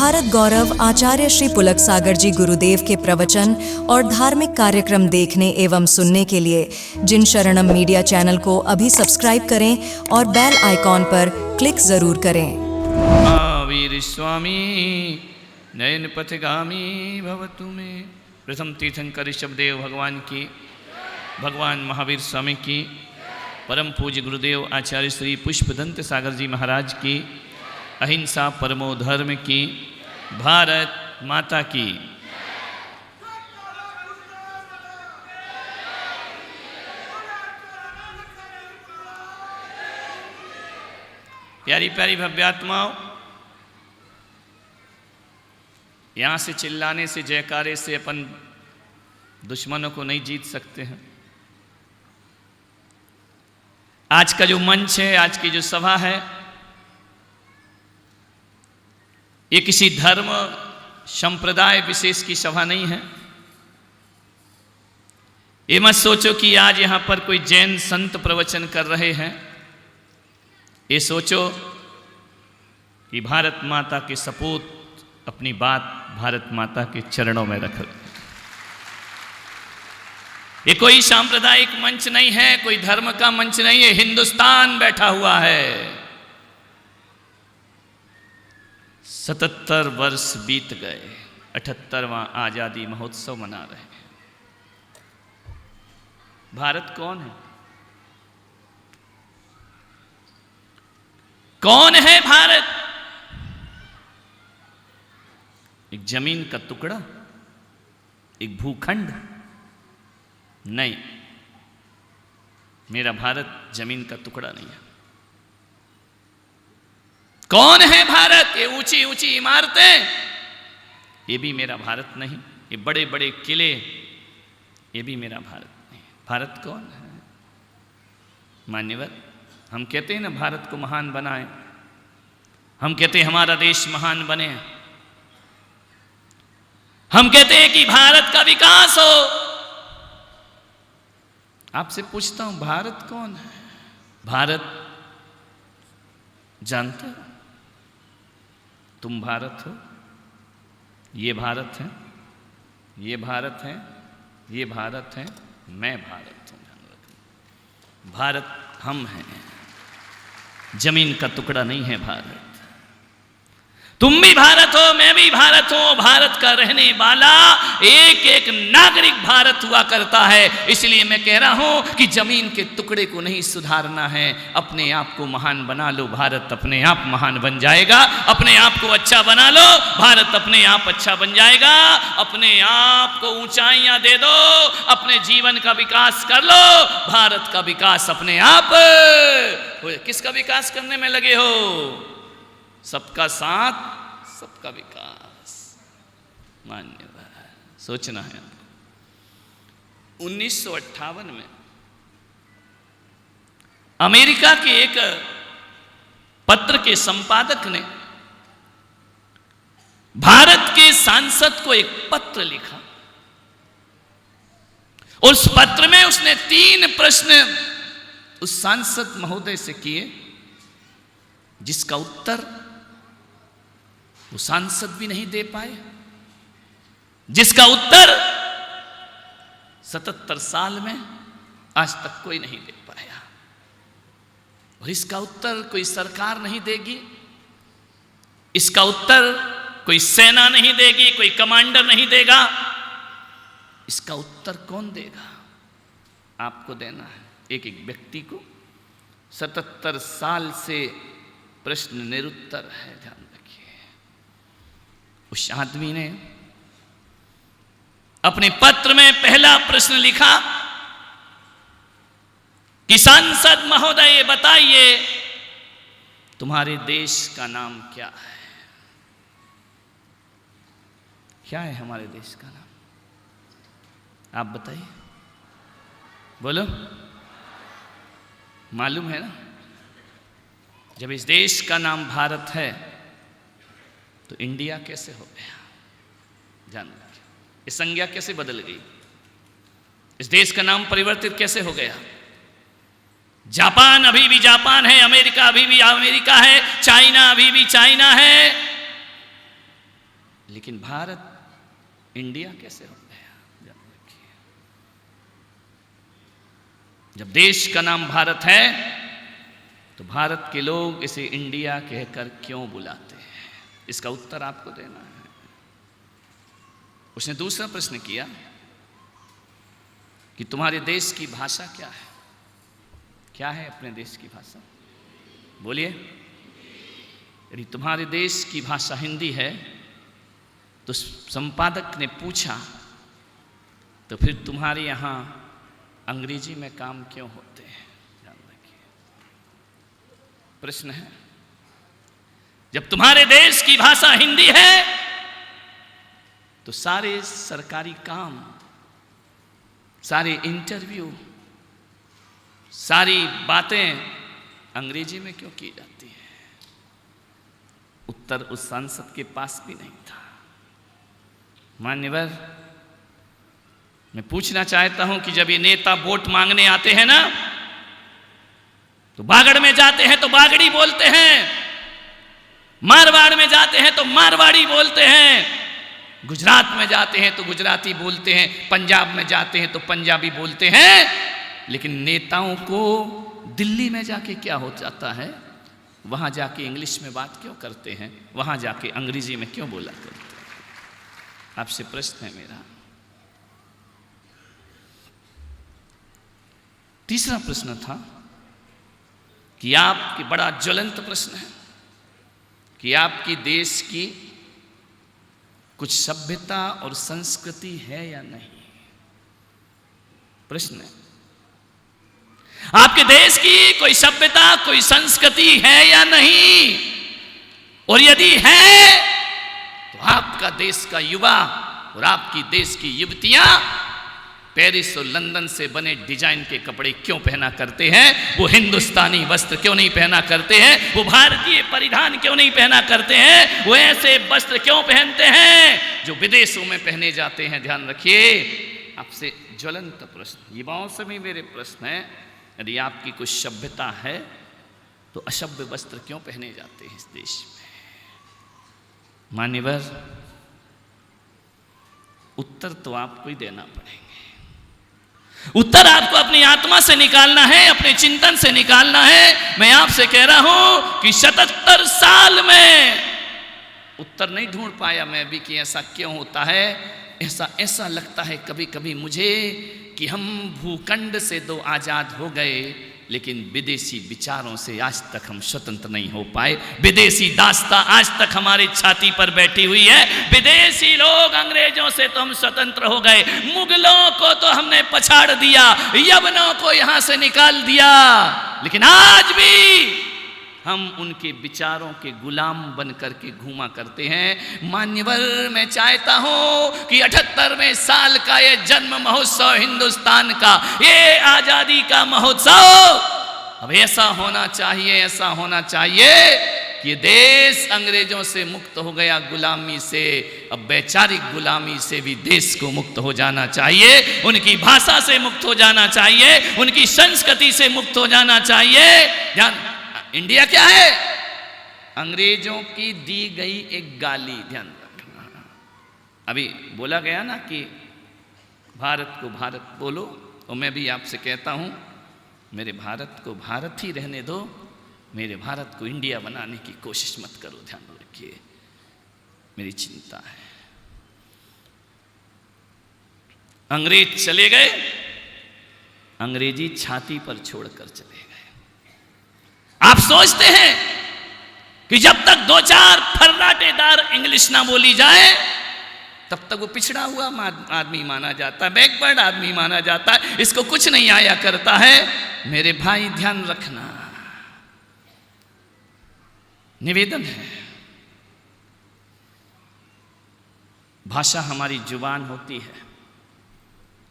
भारत गौरव आचार्य श्री पुलक सागर जी गुरुदेव के प्रवचन और धार्मिक कार्यक्रम देखने एवं सुनने के लिए जिन शरणम मीडिया चैनल को अभी सब्सक्राइब करें और बेल आइकॉन पर क्लिक जरूर करें। महावीर स्वामी नयन पथगामी भवतु मे। प्रथम तीर्थंकर ऋषभदेव भगवान की, भगवान महावीर स्वामी की, परम पूज्य गुरुदेव आचार्य श्री पुष्पदंत सागर जी महाराज की, अहिंसा परमो धर्म की, भारत माता की। प्यारी प्यारी भव्यात्माओं, यहाँ से चिल्लाने से, जयकारे से अपन दुश्मनों को नहीं जीत सकते हैं। आज का जो मंच है, आज की जो सभा है, ये किसी धर्म संप्रदाय विशेष की सभा नहीं है। ये मत सोचो कि आज यहाँ पर कोई जैन संत प्रवचन कर रहे हैं। ये सोचो कि भारत माता के सपूत अपनी बात भारत माता के चरणों में रख। ये कोई सांप्रदायिक मंच नहीं है, कोई धर्म का मंच नहीं है। हिंदुस्तान बैठा हुआ है। 77 वर्ष बीत गए, 78वां आजादी महोत्सव मना रहे हैं। भारत कौन है? कौन है भारत? एक जमीन का टुकड़ा, एक भूखंड? नहीं, मेरा भारत जमीन का टुकड़ा नहीं है। कौन है भारत? ये ऊंची ऊंची इमारतें, ये भी मेरा भारत नहीं। ये बड़े बड़े किले, ये भी मेरा भारत नहीं। भारत कौन है? मान्यवर, हम कहते हैं ना भारत को महान बनाएं, हम कहते हैं हमारा देश महान बने, हम कहते हैं कि भारत का विकास हो। आपसे पूछता हूं, भारत कौन है? भारत जानते हो? तुम भारत हो, ये भारत है, ये भारत है, ये भारत है, मैं भारत हूं। भारत हम हैं, जमीन का टुकड़ा नहीं है भारत। तुम भी भारत हो, मैं भी भारत हूं। भारत का रहने वाला एक एक नागरिक भारत हुआ करता है। इसलिए मैं कह रहा हूं कि जमीन के टुकड़े को नहीं सुधारना है, अपने आप को महान बना लो। भारत अपने आप महान बन जाएगा। अपने आप को अच्छा बना लो, भारत अपने आप अच्छा बन जाएगा। अपने आप को ऊंचाइयां दे दो, अपने जीवन का विकास कर लो, भारत का विकास अपने आप। किसका विकास करने में लगे हो? सबका साथ, सबका विकास। मान्यवर, सोचना है। 1958 में अमेरिका के एक पत्र के संपादक ने भारत के सांसद को एक पत्र लिखा। उस पत्र में उसने 3 प्रश्न उस सांसद महोदय से किए, जिसका उत्तर वो सांसद भी नहीं दे पाए, जिसका उत्तर 77 साल में आज तक कोई नहीं दे पाया। और इसका उत्तर कोई सरकार नहीं देगी, इसका उत्तर कोई सेना नहीं देगी, कोई कमांडर नहीं देगा। इसका उत्तर कौन देगा? आपको देना है, एक एक व्यक्ति को। 77 साल से प्रश्न निरुत्तर है, ध्यान रखिए। उस आदमी ने अपने पत्र में पहला प्रश्न लिखा कि सांसद महोदय बताइए, तुम्हारे देश का नाम क्या है? क्या है हमारे देश का नाम? आप बताइए, बोलो। मालूम है ना? जब इस देश का नाम भारत है तो इंडिया कैसे हो गया? जान लीजिए, इस संज्ञा कैसे बदल गई? इस देश का नाम परिवर्तित कैसे हो गया? जापान अभी भी जापान है, अमेरिका अभी भी अमेरिका है, चाइना अभी भी चाइना है। लेकिन भारत इंडिया कैसे हो गया? जान रखिए, जब देश का नाम भारत है तो भारत के लोग इसे इंडिया कहकर क्यों बुलाते हैं? इसका उत्तर आपको देना है। उसने दूसरा प्रश्न किया कि तुम्हारे देश की भाषा क्या है? क्या है अपने देश की भाषा? बोलिए। यदि तुम्हारे देश की भाषा हिंदी है तो संपादक ने पूछा तो फिर तुम्हारे यहां अंग्रेजी में काम क्यों होते हैं? ध्यान रखिए, प्रश्न है। जब तुम्हारे देश की भाषा हिंदी है तो सारे सरकारी काम, सारे इंटरव्यू, सारी बातें अंग्रेजी में क्यों की जाती हैं? उत्तर उस सांसद के पास भी नहीं था। मान्यवर, मैं पूछना चाहता हूं कि जब ये नेता वोट मांगने आते हैं ना, तो बागड़ में जाते हैं तो बागड़ी बोलते हैं, मारवाड़ में जाते हैं तो मारवाड़ी बोलते हैं, गुजरात में जाते हैं तो गुजराती बोलते हैं, पंजाब में जाते हैं तो पंजाबी बोलते हैं। लेकिन नेताओं को दिल्ली में जाके क्या हो जाता है? वहां जाके इंग्लिश में बात क्यों करते हैं? वहां जाके अंग्रेजी में क्यों बोला करते हैं? आपसे प्रश्न है मेरा। तीसरा प्रश्न था कि आपकी बड़ा ज्वलंत प्रश्न है कि आपकी देश की कुछ सभ्यता और संस्कृति है या नहीं? प्रश्न है, आपके देश की कोई सभ्यता, कोई संस्कृति है या नहीं? और यदि है तो आपका देश का युवा और आपकी देश की युवतियां पेरिस और लंदन से बने डिजाइन के कपड़े क्यों पहना करते हैं? वो हिंदुस्तानी वस्त्र क्यों नहीं पहना करते हैं? वो भारतीय परिधान क्यों नहीं पहना करते हैं? वो ऐसे वस्त्र क्यों पहनते हैं जो विदेशों में पहने जाते हैं? ध्यान रखिए, आपसे ज्वलंत प्रश्न, युवाओं से भी मेरे प्रश्न है। यदि आपकी कुछ सभ्यता है तो असभ्य वस्त्र क्यों पहने जाते हैं इस देश में? मान्यवर, उत्तर तो आपको ही देना पड़ेगा। उत्तर आपको अपनी आत्मा से निकालना है, अपने चिंतन से निकालना है। मैं आपसे कह रहा हूं कि 77 साल में उत्तर नहीं ढूंढ पाया मैं भी कि ऐसा क्यों होता है। ऐसा लगता है कभी कभी मुझे कि हम भूखंड से तो आजाद हो गए, लेकिन विदेशी विचारों से आज तक हम स्वतंत्र नहीं हो पाए। विदेशी दास्ता आज तक हमारी छाती पर बैठी हुई है। विदेशी लोग, अंग्रेजों से तो हम स्वतंत्र हो गए, मुगलों को तो हमने पछाड़ दिया, यवनों को यहां से निकाल दिया, लेकिन आज भी हम उनके विचारों के गुलाम बन करके घूमा करते हैं। मान्यवर, मैं चाहता हूं कि 78वें साल का ये जन्म महोत्सव हिंदुस्तान का, ये आजादी का महोत्सव अब ऐसा होना चाहिए, ऐसा होना चाहिए कि ये देश अंग्रेजों से मुक्त हो गया, गुलामी से, अब वैचारिक गुलामी से भी देश को मुक्त हो जाना चाहिए, उनकी भाषा से मुक्त हो जाना चाहिए, उनकी संस्कृति से मुक्त हो जाना चाहिए। ध्यान, इंडिया क्या है? अंग्रेजों की दी गई एक गाली, ध्यान रखना। अभी बोला गया ना कि भारत को भारत बोलो, और मैं भी आपसे कहता हूं मेरे भारत को भारत ही रहने दो, मेरे भारत को इंडिया बनाने की कोशिश मत करो। ध्यान रखिए, मेरी चिंता है। अंग्रेज चले गए, अंग्रेजी छाती पर छोड़कर चले गए। आप सोचते हैं कि जब तक 2-4 फर्राटेदार इंग्लिश ना बोली जाए तब तक वो पिछड़ा हुआ आदमी माना जाता है, बैकवर्ड आदमी माना जाता है, इसको कुछ नहीं आया करता है। मेरे भाई, ध्यान रखना, निवेदन है, भाषा हमारी जुबान होती है,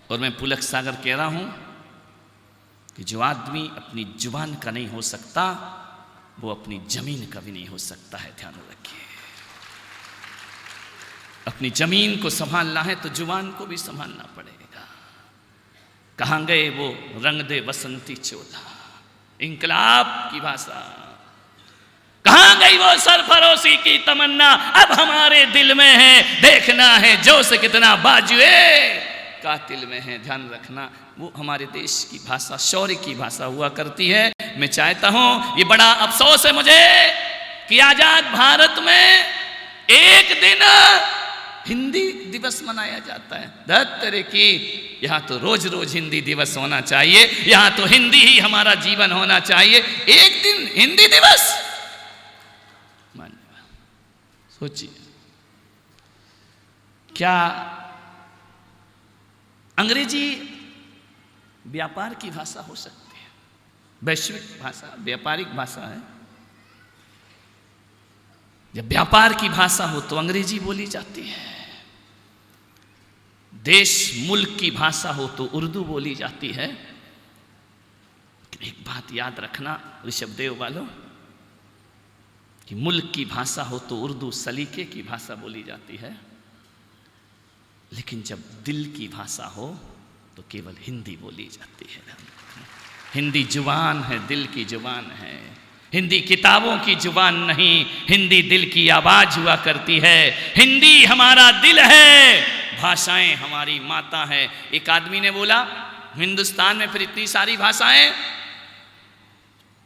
और मैं पुलक सागर कह रहा हूं कि जो आदमी अपनी जुबान का नहीं हो सकता वो अपनी जमीन का भी नहीं हो सकता है। ध्यान रखिए, अपनी जमीन को संभालना है तो जुबान को भी संभालना पड़ेगा। कहां गए वो रंग दे बसंती चोला, इंकलाब की भाषा? कहां गई वो सरफरोशी की तमन्ना, अब हमारे दिल में है, देखना है जोश कितना बाजुए कातिल में है। ध्यान रखना, वो हमारे देश की भाषा शौर्य की भाषा हुआ करती है। मैं चाहता हूं, ये बड़ा अफसोस है मुझे कि आजाद भारत में एक दिन हिंदी दिवस मनाया जाता है। धत्तरे की, यहां तो रोज रोज हिंदी दिवस होना चाहिए, यहां तो हिंदी ही हमारा जीवन होना चाहिए। एक दिन हिंदी दिवस, सोचिए क्या अंग्रेजी व्यापार की भाषा हो सकती है? वैश्विक भाषा, व्यापारिक भाषा है। जब व्यापार की भाषा हो तो अंग्रेजी बोली जाती है। देश मुल्क की भाषा हो तो उर्दू बोली जाती है। एक बात याद रखना ऋषभदेव वालों, कि मुल्क की भाषा हो तो उर्दू सलीके की भाषा बोली जाती है, लेकिन जब दिल की भाषा हो तो केवल हिंदी बोली जाती है। हिंदी जुबान है, दिल की जुबान है। हिंदी किताबों की जुबान नहीं, हिंदी दिल की आवाज हुआ करती है। हिंदी हमारा दिल है, भाषाएं हमारी माता है। एक आदमी ने बोला, हिंदुस्तान में फिर इतनी सारी भाषाएं,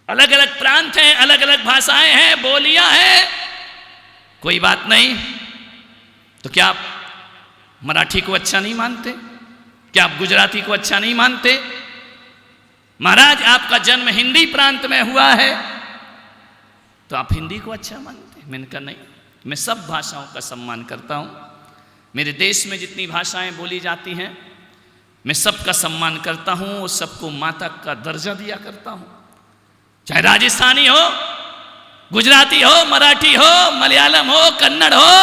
अलग अलग प्रांत हैं, अलग अलग भाषाएं हैं, बोलियां हैं, कोई बात नहीं, तो क्या आप मराठी को अच्छा नहीं मानते? क्या आप गुजराती को अच्छा नहीं मानते? महाराज, आपका जन्म हिंदी प्रांत में हुआ है तो आप हिंदी को अच्छा मानते हैं? मैंने कहा नहीं, मैं सब भाषाओं का सम्मान करता हूं। मेरे देश में जितनी भाषाएं बोली जाती हैं मैं सबका सम्मान करता हूं और सबको माता का दर्जा दिया करता हूं। चाहे राजस्थानी हो, गुजराती हो, मराठी हो, मलयालम हो, कन्नड़ हो,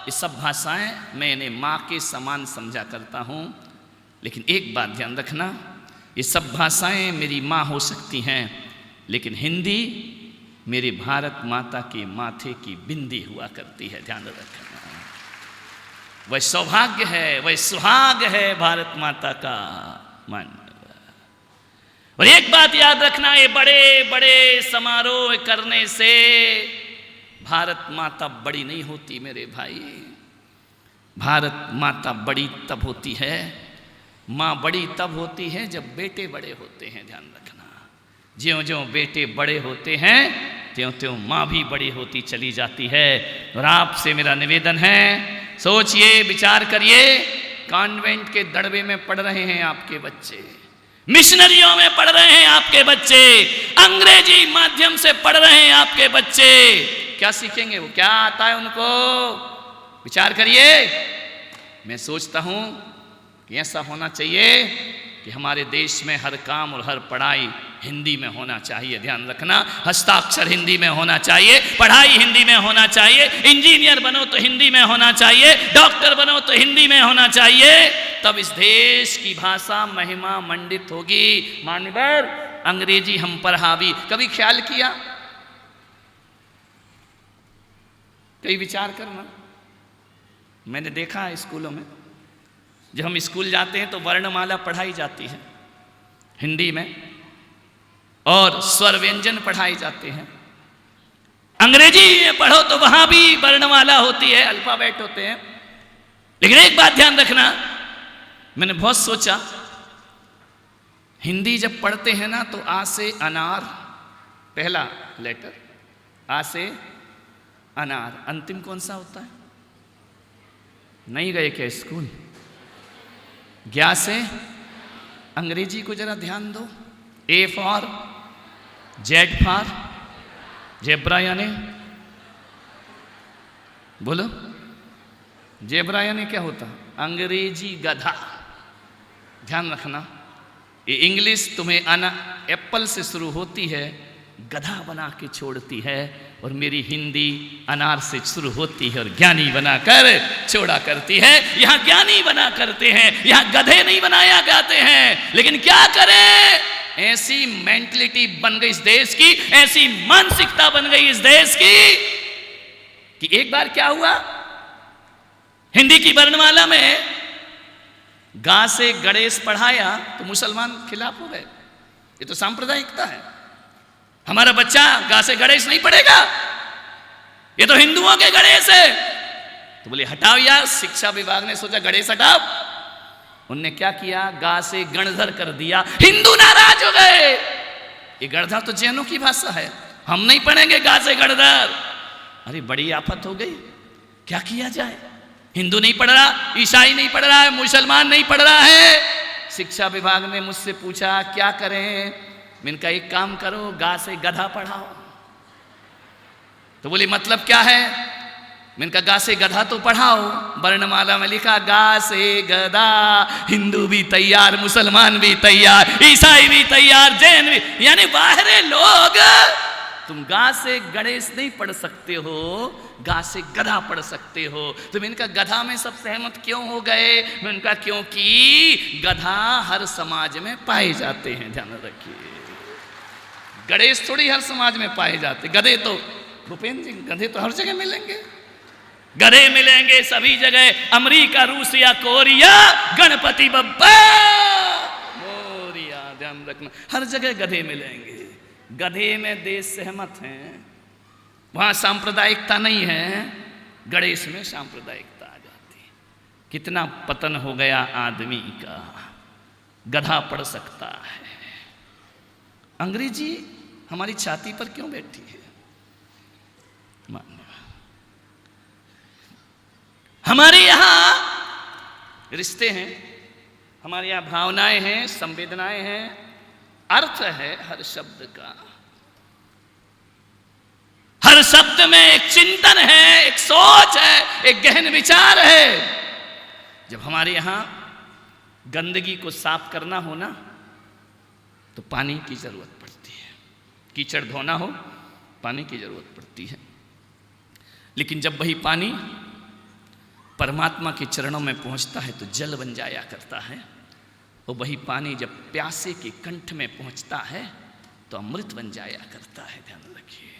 ये सब भाषाएं मैं इन्हें माँ के समान समझा करता हूं। लेकिन एक बात ध्यान रखना, ये सब भाषाएं मेरी माँ हो सकती हैं, लेकिन हिंदी मेरे भारत माता के माथे की बिंदी हुआ करती है। ध्यान रखना, वह सौभाग्य है, वह सुहाग है भारत माता का मन। और एक बात याद रखना, ये बड़े बड़े समारोह करने से भारत माता बड़ी नहीं होती मेरे भाई। भारत माता बड़ी तब होती है, माँ बड़ी तब होती है जब बेटे बड़े होते हैं। ध्यान रखना, ज्यों ज्यों बेटे बड़े होते हैं त्यों त्यों माँ भी बड़ी होती चली जाती है। और आपसे मेरा निवेदन है, सोचिए, विचार करिए, कॉन्वेंट के दड़बे में पढ़ रहे हैं आपके बच्चे, मिशनरियों में पढ़ रहे हैं आपके बच्चे, अंग्रेजी माध्यम से पढ़ रहे हैं आपके बच्चे, क्या सीखेंगे वो? क्या आता है उनको? विचार करिए। मैं सोचता हूं कि ऐसा होना चाहिए कि हमारे देश में हर काम और हर पढ़ाई हिंदी में होना चाहिए। ध्यान रखना, हस्ताक्षर हिंदी में होना चाहिए, पढ़ाई हिंदी में होना चाहिए, इंजीनियर बनो तो हिंदी में होना चाहिए, डॉक्टर बनो तो हिंदी में होना चाहिए, तब इस देश की भाषा महिमा मंडित होगी। मान्यवर, अंग्रेजी हम पर हावी, कभी ख्याल किया, कई विचार करना। मैंने देखा है स्कूलों में, जब हम स्कूल जाते हैं तो वर्णमाला पढ़ाई जाती है हिंदी में और स्वर व्यंजन पढ़ाए जाते हैं। अंग्रेजी में पढ़ो तो वहां भी वर्णमाला होती है, अल्फाबेट होते हैं। लेकिन एक बात ध्यान रखना, मैंने बहुत सोचा, हिंदी जब पढ़ते हैं ना तो आ से अनार पहला लेटर, आ से अनार, अंतिम कौन सा होता है? नहीं गए क्या स्कूल? ज्ञा से अंग्रेजी को जरा ध्यान दो। A for Z for zebra, यानी बोलो जेब्रा यानी क्या होता? अंग्रेजी गधा। ध्यान रखना, ये इंग्लिश तुम्हें एप्पल से शुरू होती है, गधा बना के छोड़ती है, और मेरी हिंदी अनार से शुरू होती है और ज्ञानी बनाकर छोड़ा करती है। यहाँ ज्ञानी बना करते हैं, यहाँ गधे नहीं बनाया जाते हैं। लेकिन क्या करें, ऐसी मेंटलिटी बन गई इस देश की, ऐसी मानसिकता बन गई इस देश की कि एक बार क्या हुआ, हिंदी की वर्णमाला में गा से गणेश पढ़ाया तो मुसलमान खिलाफ हो गए। ये तो सांप्रदायिकता है। हमारा बच्चा गा से गणेश नहीं पढ़ेगा, ये तो हिंदुओं के गणेश है। तो बोले हटाओ यार। शिक्षा विभाग ने सोचा गणेश हटाओ। उनने क्या किया, गा से गणधर कर दिया। हिंदू नाराज हो गए। ये गणधर तो जैनों की भाषा है, हम नहीं पढ़ेंगे गा से गणधर। अरे बड़ी आफत हो गई, क्या किया जाए। हिंदू नहीं पढ़ रहा, ईसाई नहीं पढ़ रहा है, मुसलमान नहीं पढ़ रहा है। शिक्षा विभाग ने मुझसे पूछा क्या करें। मैंने कहा एक काम करो, गा से गधा पढ़ाओ। तो बोले मतलब क्या है। मैंने कहा गा से गधा तो पढ़ाओ। वर्णमाला में लिखा गा से गधा। हिंदू भी तैयार, मुसलमान भी तैयार, ईसाई भी तैयार, जैन भी। यानी बाहरे लोग, तुम गा से गणेश नहीं पढ़ सकते हो, गा से गधा पढ़ सकते हो। तो मैंने कहा गधा में सब सहमत क्यों हो गए। मैंने कहा क्योंकि गधा हर समाज में पाए जाते हैं, ध्यान रखिए। गणेश थोड़ी हर समाज में पाए जाते। गधे तो भूपेंद्र जी, गधे तो हर जगह मिलेंगे। गधे मिलेंगे सभी जगह, अमेरिका, रूस या कोरिया, गणपति बप्पा मोरिया। ध्यान रखना, हर जगह गधे मिलेंगे। गधे में देश सहमत हैं, वहां सांप्रदायिकता नहीं है। गणेश में सांप्रदायिकता आ जाती है। कितना पतन हो गया आदमी का। गधा पढ़ सकता है। अंग्रेजी हमारी छाती पर क्यों बैठी है। हमारे यहां रिश्ते हैं, हमारे यहां भावनाएं हैं, संवेदनाएं हैं, अर्थ है हर शब्द का। हर शब्द में एक चिंतन है, एक सोच है, एक गहन विचार है। जब हमारे यहां गंदगी को साफ करना हो ना, तो पानी की जरूरत पड़ती है। कीचड़ धोना हो, पानी की जरूरत पड़ती है। लेकिन जब वही पानी परमात्मा के चरणों में पहुंचता है तो जल बन जाया करता है। और वही पानी जब प्यासे के कंठ में पहुंचता है तो अमृत बन जाया करता है। ध्यान रखिए।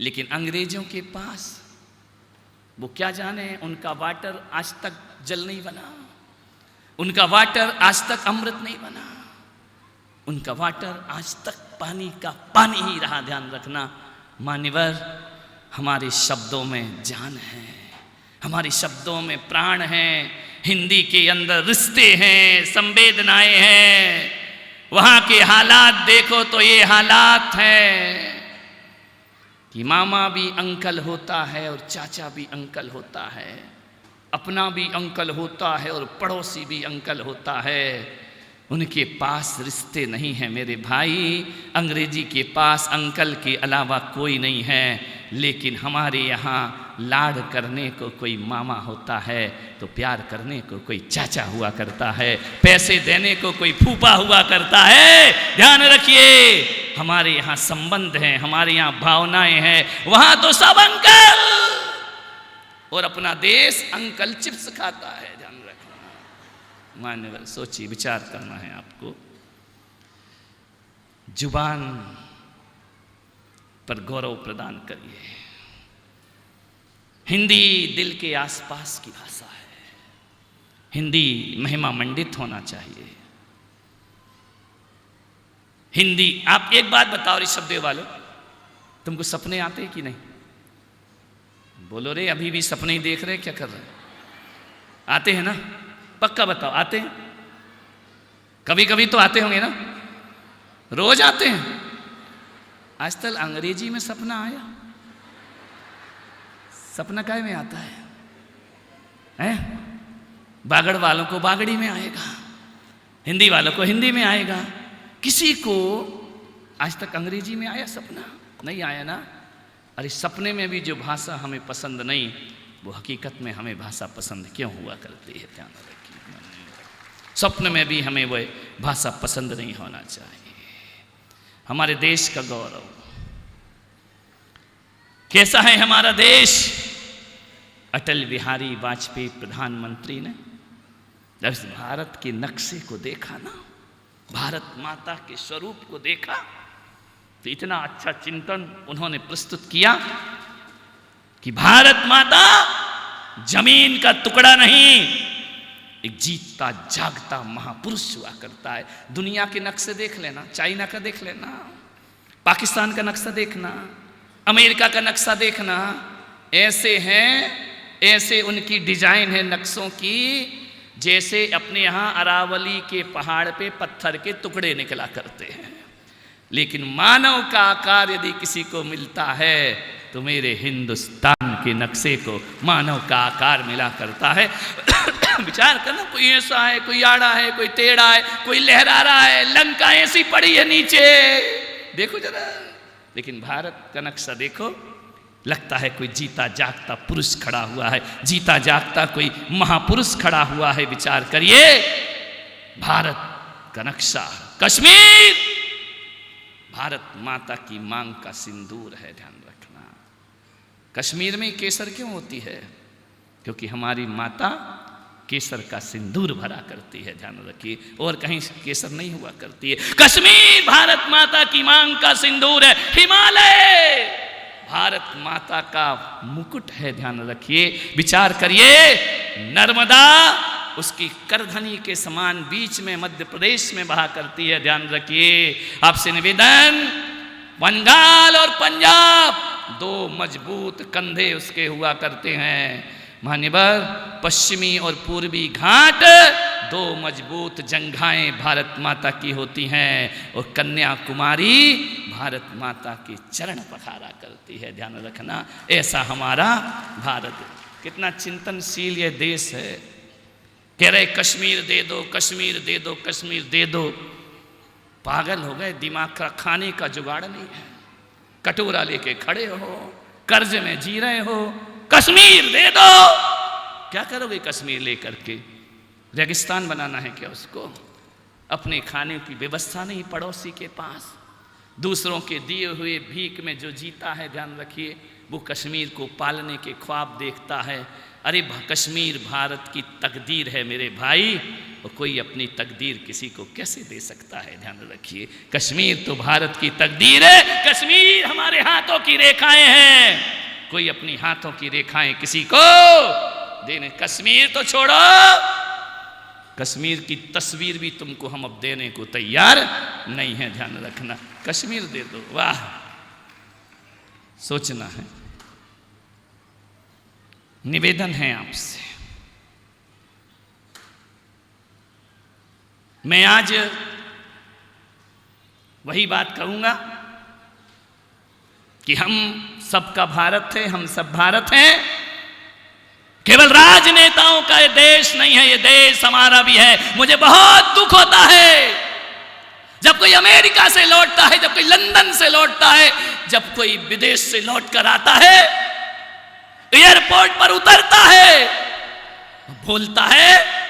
लेकिन अंग्रेजों के पास वो क्या जाने, उनका वाटर आज तक जल नहीं बना, उनका वाटर आज तक अमृत नहीं बना, उनका वाटर आज तक पानी का पानी ही रहा। ध्यान रखना मान्यवर, हमारे शब्दों में जान है, हमारे शब्दों में प्राण है। हिंदी के अंदर रिश्ते हैं, संवेदनाएं हैं। वहां के हालात देखो तो ये हालात हैं कि मामा भी अंकल होता है और चाचा भी अंकल होता है, अपना भी अंकल होता है और पड़ोसी भी अंकल होता है। उनके पास रिश्ते नहीं हैं मेरे भाई। अंग्रेजी के पास अंकल के अलावा कोई नहीं है। लेकिन हमारे यहाँ लाड करने को कोई मामा होता है तो प्यार करने को कोई चाचा हुआ करता है, पैसे देने को कोई फूफा हुआ करता है। ध्यान रखिए, हमारे यहाँ संबंध हैं, हमारे यहाँ भावनाएं हैं। वहां तो सब अंकल, और अपना देश अंकल चिप्स खाता है। ध्यान रखना मान्यवर, सोचिए, विचार करना है आपको। जुबान पर गौरव प्रदान करिए। हिंदी दिल के आसपास की भाषा है। हिंदी महिमा मंडित होना चाहिए। हिंदी, आप एक बात बताओ ऋषभ देव वालों, तुमको सपने आते हैं कि नहीं? बोलो रे, अभी भी सपने ही देख रहे, क्या कर रहे हैं? आते हैं ना? पक्का बताओ, आते हैं? कभी कभी तो आते होंगे ना? रोज आते हैं? आज तक अंग्रेजी में सपना आया? सपना काय में आता है? हैं? बागड़ वालों को बागड़ी में आएगा, हिंदी वालों को हिंदी में आएगा। किसी को आज तक अंग्रेजी में आया सपना? नहीं आया ना? अरे सपने में भी जो भाषा हमें पसंद नहीं, वो हकीकत में हमें भाषा पसंद क्यों हुआ करती है? ध्यान रखिए, स्वप्न में भी हमें वह भाषा पसंद नहीं होना चाहिए। हमारे देश का गौरव कैसा है हमारा देश? अटल बिहारी वाजपेयी प्रधानमंत्री ने जब इस भारत के नक्शे को देखा ना, भारत माता के स्वरूप को देखा, तो इतना अच्छा चिंतन उन्होंने प्रस्तुत किया कि भारत माता जमीन का टुकड़ा नहीं, एक जीता जागता महापुरुष हुआ करता है। दुनिया के नक्शे देख लेना, चाइना का देख लेना, पाकिस्तान का नक्शा देखना, अमेरिका का नक्शा देखना, ऐसे हैं, ऐसे उनकी डिजाइन है नक्शों की, जैसे अपने यहाँ अरावली के पहाड़ पे पत्थर के टुकड़े निकला करते हैं। लेकिन मानव का आकार यदि किसी को मिलता है तो मेरे हिंदुस्तान के नक्शे को मानव का आकार मिला करता है। विचार करना, कोई ऐसा है, कोई आड़ा है, कोई टेढ़ा है, कोई लहरा रहा है, लंका ऐसी पड़ी है नीचे, देखो जरा। लेकिन भारत का नक्शा देखो, लगता है कोई जीता जागता पुरुष खड़ा हुआ है, जीता जागता कोई महापुरुष खड़ा हुआ है। विचार करिए, भारत का नक्शा, कश्मीर भारत माता की मांग का सिंदूर है, ध्यान रखना। कश्मीर में केसर क्यों होती है? क्योंकि हमारी माता केसर का सिंदूर भरा करती है, ध्यान रखिए, और कहीं केसर नहीं हुआ करती है। कश्मीर भारत माता की मांग का सिंदूर है, हिमालय भारत माता का मुकुट है, ध्यान रखिए। विचार करिए, नर्मदा उसकी करधनी के समान बीच में मध्य प्रदेश में बहा करती है, ध्यान रखिए। आपसे निवेदन, बंगाल और पंजाब दो मजबूत कंधे उसके हुआ करते हैं। मान्यवर, पश्चिमी और पूर्वी घाट दो मजबूत जंघाएं भारत माता की होती हैं, और कन्याकुमारी भारत माता के चरण पखारा करती है, ध्यान रखना। ऐसा हमारा भारत, कितना चिंतनशील यह देश है। कह रहे कश्मीर दे दो, कश्मीर दे दो, कश्मीर दे दो। पागल हो गए, दिमाग का खाने का जुगाड़ नहीं है। कटोरा लेके खड़े हो, कर्ज में जी रहे हो, कश्मीर दे दो। क्या करोगे कश्मीर लेकर के? रेगिस्तान बनाना है क्या उसको? अपने खाने की व्यवस्था नहीं पड़ोसी के पास, दूसरों के दिए हुए भीख में जो जीता है, ध्यान रखिए, वो कश्मीर को पालने के ख्वाब देखता है। अरे कश्मीर भारत की तकदीर है मेरे भाई, और कोई अपनी तकदीर किसी को कैसे दे सकता है, ध्यान रखिए। कश्मीर तो भारत की तकदीर है, कश्मीर हमारे हाथों की रेखाएं हैं, कोई अपनी हाथों की रेखाएं किसी को देने। कश्मीर तो छोड़ो, कश्मीर की तस्वीर भी तुमको हम अब देने को तैयार नहीं है, ध्यान रखना। कश्मीर दे दो, वाह, सोचना है। निवेदन है आपसे, मैं आज वही बात कहूंगा कि हम सबका भारत है, हम सब भारत हैं। केवल राजनेताओं का ये देश नहीं है, ये देश हमारा भी है। मुझे बहुत दुख होता है जब कोई अमेरिका से लौटता है, जब कोई लंदन से लौटता है, जब कोई विदेश से लौट कर आता है, एयरपोर्ट पर उतरता है, बोलता है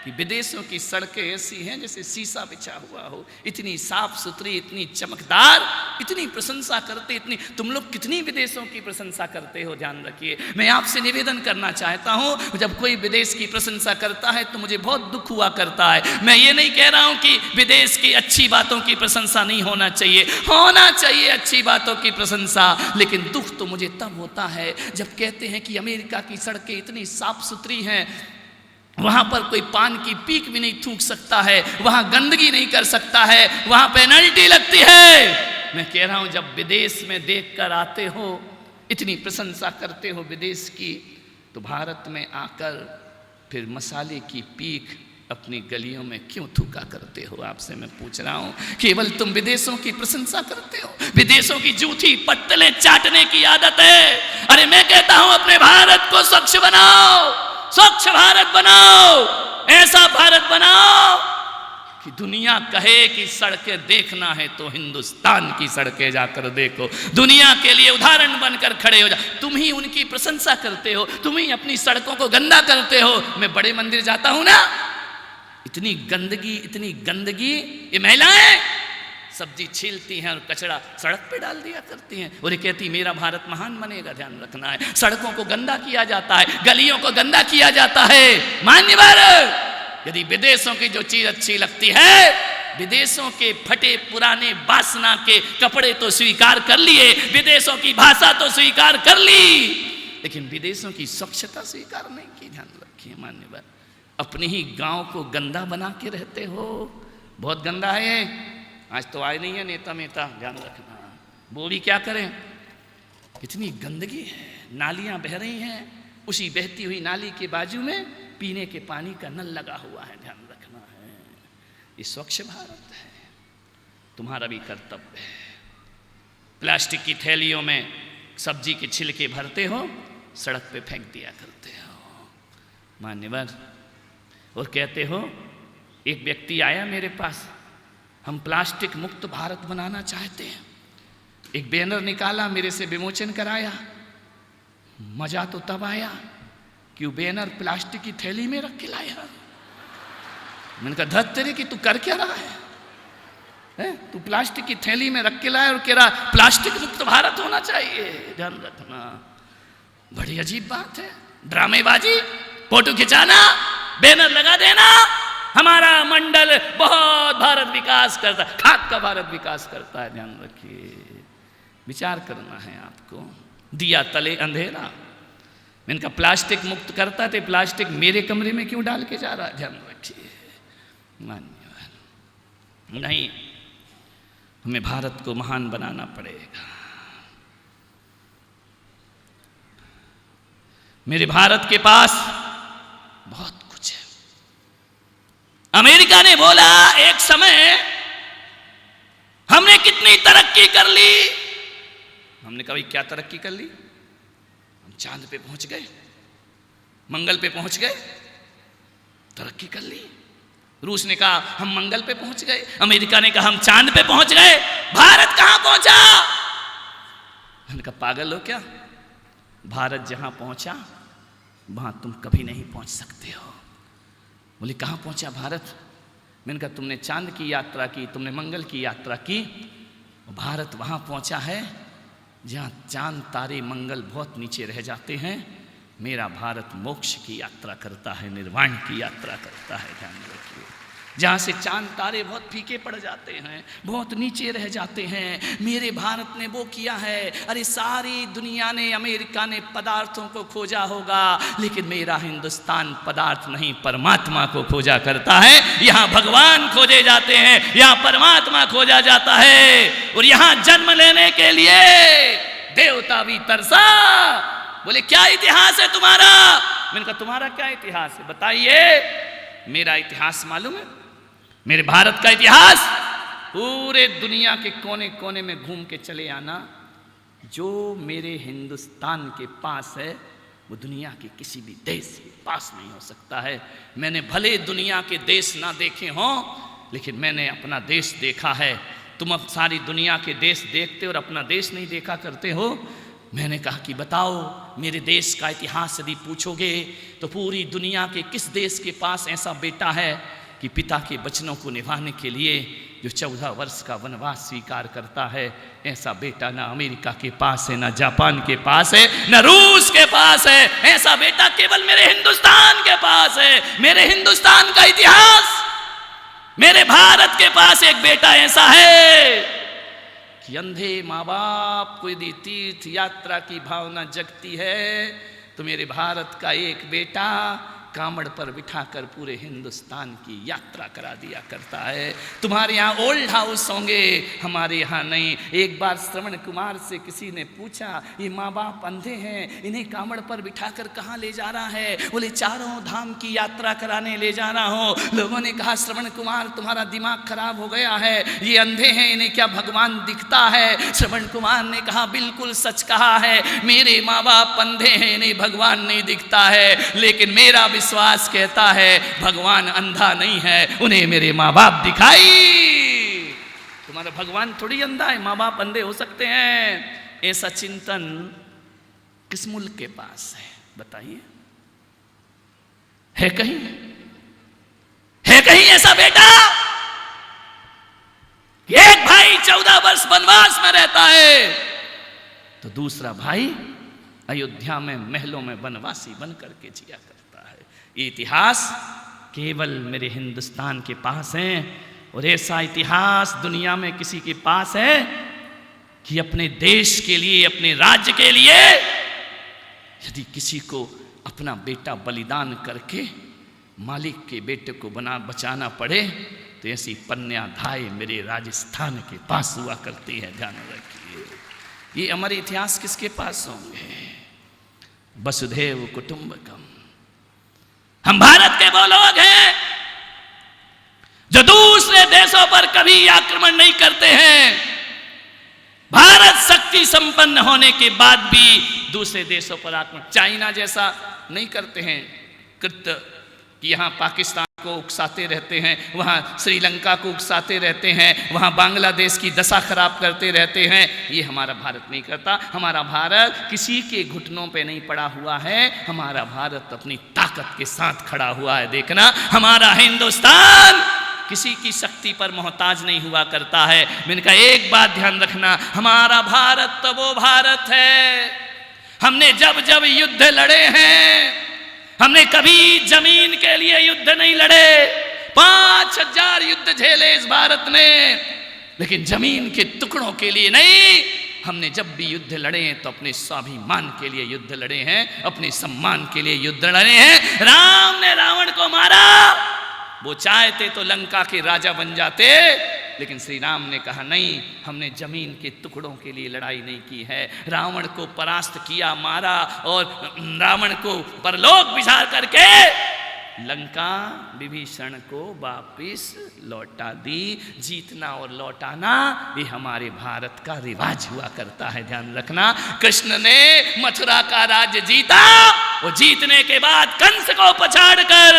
कि विदेशों की सड़कें ऐसी हैं जैसे शीशा बिछा हुआ हो, इतनी साफ सुथरी, इतनी चमकदार, इतनी प्रशंसा करते, इतनी। तुम लोग कितनी विदेशों की प्रशंसा करते हो, ध्यान रखिए। मैं आपसे निवेदन करना चाहता हूं, जब कोई विदेश की प्रशंसा करता है तो मुझे बहुत दुख हुआ करता है। मैं ये नहीं कह रहा हूं कि विदेश की अच्छी बातों की प्रशंसा नहीं होना चाहिए, होना चाहिए अच्छी बातों की प्रशंसा, लेकिन दुख तो मुझे तब होता है जब कहते हैं कि अमेरिका की सड़कें इतनी साफ सुथरी हैं, वहां पर कोई पान की पीक भी नहीं थूक सकता है, वहां गंदगी नहीं कर सकता है, वहां पेनल्टी लगती है। मैं कह रहा हूं, जब विदेश में देख कर आते हो, इतनी प्रशंसा करते हो विदेश की, तो भारत में आकर फिर मसाले की पीक अपनी गलियों में क्यों थूका करते हो? आपसे मैं पूछ रहा हूं। केवल तुम विदेशों की प्रशंसा करते हो, विदेशों की जूठी पत्तलें चाटने की आदत है। अरे मैं कहता हूं, अपने भारत को स्वच्छ बनाओ, स्वच्छ भारत बनाओ, ऐसा भारत बनाओ कि दुनिया कहे कि सड़कें देखना है तो हिंदुस्तान की सड़कें जाकर देखो, दुनिया के लिए उदाहरण बनकर खड़े हो जा। तुम ही उनकी प्रशंसा करते हो, तुम ही अपनी सड़कों को गंदा करते हो। मैं बड़े मंदिर जाता हूं ना, इतनी गंदगी, इतनी गंदगी। ये महिलाएं सब्जी छीलती हैं और कचरा सड़क पे डाल दिया करती हैं, और ये कहती मेरा भारत महान बनेगा। ध्यान रखना है, सड़कों को गंदा किया जाता है, गलियों को गंदा किया जाता है। मान्यवर, यदि विदेशों की जो चीज अच्छी लगती है, विदेशों के फटे पुराने वासना के कपड़े तो स्वीकार कर लिए, विदेशों की भाषा तो स्वीकार कर ली, लेकिन विदेशों की स्वच्छता स्वीकार नहीं की। ध्यान रखिए मान्यवर, अपने ही गांव को गंदा बना के रहते हो। बहुत गंदा है। आज तो आए नहीं है नेता मेता, ध्यान रखना। वो भी क्या करें, इतनी गंदगी है, नालियां बह रही हैं, उसी बहती हुई नाली के बाजू में पीने के पानी का नल लगा हुआ है, ध्यान रखना है। ये स्वच्छ भारत है, तुम्हारा भी कर्तव्य है। प्लास्टिक की थैलियों में सब्जी के छिलके भरते हो, सड़क पे फेंक दिया करते हो, मान्यवर। और कहते हो, एक व्यक्ति आया मेरे पास, हम प्लास्टिक मुक्त भारत बनाना चाहते हैं। एक बैनर निकाला, मेरे से विमोचन कराया। मजा तो तब आया कि वो बैनर प्लास्टिक की थैली में रख के लाया। मैंने कहा धत तेरे कि तू कर क्या रहा है? तू प्लास्टिक की थैली में रख के लाया और कह रहा प्लास्टिक मुक्त भारत होना चाहिए। ध्यान रखना, बड़ी अजीब बात है। ड्रामेबाजी, फोटो खिंचाना, बैनर लगा देना, हमारा मंडल बहुत भारत विकास करता है, खाद का भारत विकास करता है। ध्यान रखिए, विचार करना है आपको। दिया तले अंधेरा। मैंने कहा प्लास्टिक मुक्त करता थे, प्लास्टिक मेरे कमरे में क्यों डाल के जा रहा है? ध्यान रखिए, मान्यवर। नहीं, हमें भारत को महान बनाना पड़ेगा। मेरे भारत के पास बहुत कुछ है। अमेरिका ने बोला एक समय हमने कितनी तरक्की कर ली। हमने कहा भाई क्या तरक्की कर ली? हम चांद पे पहुंच गए, मंगल पे पहुंच गए, तरक्की कर ली। रूस ने कहा हम मंगल पे पहुंच गए, अमेरिका ने कहा हम चांद पे पहुंच गए, भारत कहां पहुंचा? मैंने कहा पागल हो क्या? भारत जहां पहुंचा वहां तुम कभी नहीं पहुंच सकते हो। बोले कहां पहुंचा भारत? मैंने कहा तुमने चांद की यात्रा की, तुमने मंगल की यात्रा की, भारत वहां पहुंचा है जहां चांद तारे मंगल बहुत नीचे रह जाते हैं। मेरा भारत मोक्ष की यात्रा करता है, निर्वाण की यात्रा करता है। ध्यान रखिए, जहाँ से चांद तारे बहुत फीके पड़ जाते हैं, बहुत नीचे रह जाते हैं, मेरे भारत ने वो किया है। अरे सारी दुनिया ने, अमेरिका ने पदार्थों को खोजा होगा, लेकिन मेरा हिंदुस्तान पदार्थ नहीं परमात्मा को खोजा करता है। यहाँ भगवान खोजे जाते हैं, यहाँ परमात्मा खोजा जाता है। और यहाँ जन्म लेने के लिए देवता भी तरसा। बोले क्या इतिहास है तुम्हारा? मैंने कहा तुम्हारा क्या इतिहास है बताइए। मेरा इतिहास मालूम है, मेरे भारत का इतिहास। पूरे दुनिया के कोने कोने में घूम के चले आना, जो मेरे हिंदुस्तान के पास है वो दुनिया के किसी भी देश के पास नहीं हो सकता है। मैंने भले दुनिया के देश ना देखे हों, लेकिन मैंने अपना देश देखा है। तुम अब सारी दुनिया के देश देखते और अपना देश नहीं देखा करते हो। मैंने कहा कि बताओ मेरे देश का इतिहास यदि पूछोगे तो पूरी दुनिया के किस देश के पास ऐसा बेटा है कि पिता के वचनों को निभाने के लिए जो 14 वर्ष का वनवास स्वीकार करता है। ऐसा बेटा ना अमेरिका के पास है, ना जापान के पास है, ना रूस के पास है। ऐसा बेटा केवल मेरे हिंदुस्तान के पास है। मेरे हिंदुस्तान का इतिहास, मेरे भारत के पास एक बेटा ऐसा है कि अंधे माँ बाप को यदि तीर्थ यात्रा की भावना जगती है तो मेरे भारत का एक बेटा कामड़ पर बिठाकर पूरे हिंदुस्तान की यात्रा करा दिया करता है। तुम्हारे यहाँ ओल्ड हाउस होंगे, हमारे यहाँ नहीं। एक बार श्रवण कुमार से किसी ने पूछा, ये माँ बाप अंधे हैं, इन्हें कामड़ पर बिठाकर कहाँ ले जा रहा है? बोले चारों धाम की यात्रा कराने ले जा रहा हो। लोगों ने कहा श्रवण कुमार तुम्हारा दिमाग खराब हो गया है, ये अंधे हैं, इन्हें क्या भगवान दिखता है? श्रवण कुमार ने कहा बिल्कुल सच कहा है, मेरे माँ बाप अंधे हैं, इन्हें भगवान नहीं दिखता है, लेकिन मेरा विश्वास कहता है भगवान अंधा नहीं है, उन्हें मेरे माँ बाप दिखाई। तुम्हारा भगवान थोड़ी अंधा है, माँ बाप अंधे हो सकते हैं। ऐसा चिंतन किस मुल्क के पास है बताइए? है कहीं? है कहीं ऐसा बेटा? एक भाई 14 वर्ष वनवास में रहता है तो दूसरा भाई अयोध्या में महलों में वनवासी बन करके जिया करता है। ये इतिहास केवल मेरे हिंदुस्तान के पास है। और ऐसा इतिहास दुनिया में किसी के पास है कि अपने देश के लिए, अपने राज्य के लिए यदि किसी को अपना बेटा बलिदान करके मालिक के बेटे को बचाना पड़े तो ऐसी पन्याधाय मेरे राजस्थान के पास हुआ करती है। ध्यान रखिए, ये अमर इतिहास किसके पास होंगे? वसुधैव कुटुंबकम। हम भारत के वो लोग हैं जो दूसरे देशों पर कभी आक्रमण नहीं करते हैं। भारत शक्ति संपन्न होने के बाद भी दूसरे देशों पर आक्रमण, चाइना जैसा नहीं करते हैं कृत्य कि यहाँ पाकिस्तान को उकसाते रहते हैं, वहाँ श्रीलंका को उकसाते रहते हैं, वहाँ बांग्लादेश की दशा खराब करते रहते हैं। ये हमारा भारत नहीं करता। हमारा भारत किसी के घुटनों पे नहीं पड़ा हुआ है, हमारा भारत अपनी ताकत के साथ खड़ा हुआ है। देखना, हमारा हिंदुस्तान किसी की शक्ति पर मोहताज नहीं हुआ करता है। मैंने कहा एक बात ध्यान रखना, हमारा भारत तो वो भारत है, हमने जब जब युद्ध लड़े हैं, हमने कभी जमीन के लिए युद्ध नहीं लड़े। 5000 युद्ध झेले इस भारत ने, लेकिन जमीन के टुकड़ों के लिए नहीं। हमने जब भी युद्ध लड़े हैं तो अपने स्वाभिमान के लिए युद्ध लड़े हैं, अपने सम्मान के लिए युद्ध लड़े हैं। राम ने रावण को मारा, वो चाहते तो लंका के राजा बन जाते, लेकिन श्री राम ने कहा नहीं, हमने जमीन के टुकड़ों के लिए लड़ाई नहीं की है। रावण को परास्त किया, मारा, और रावण को परलोक विचार करके लंका विभीषण को वापिस लौटा दी। जीतना और लौटाना ये हमारे भारत का रिवाज हुआ करता है, ध्यान रखना। कृष्ण ने मथुरा का राज्य जीता, वो जीतने के बाद कंस को पछाड़कर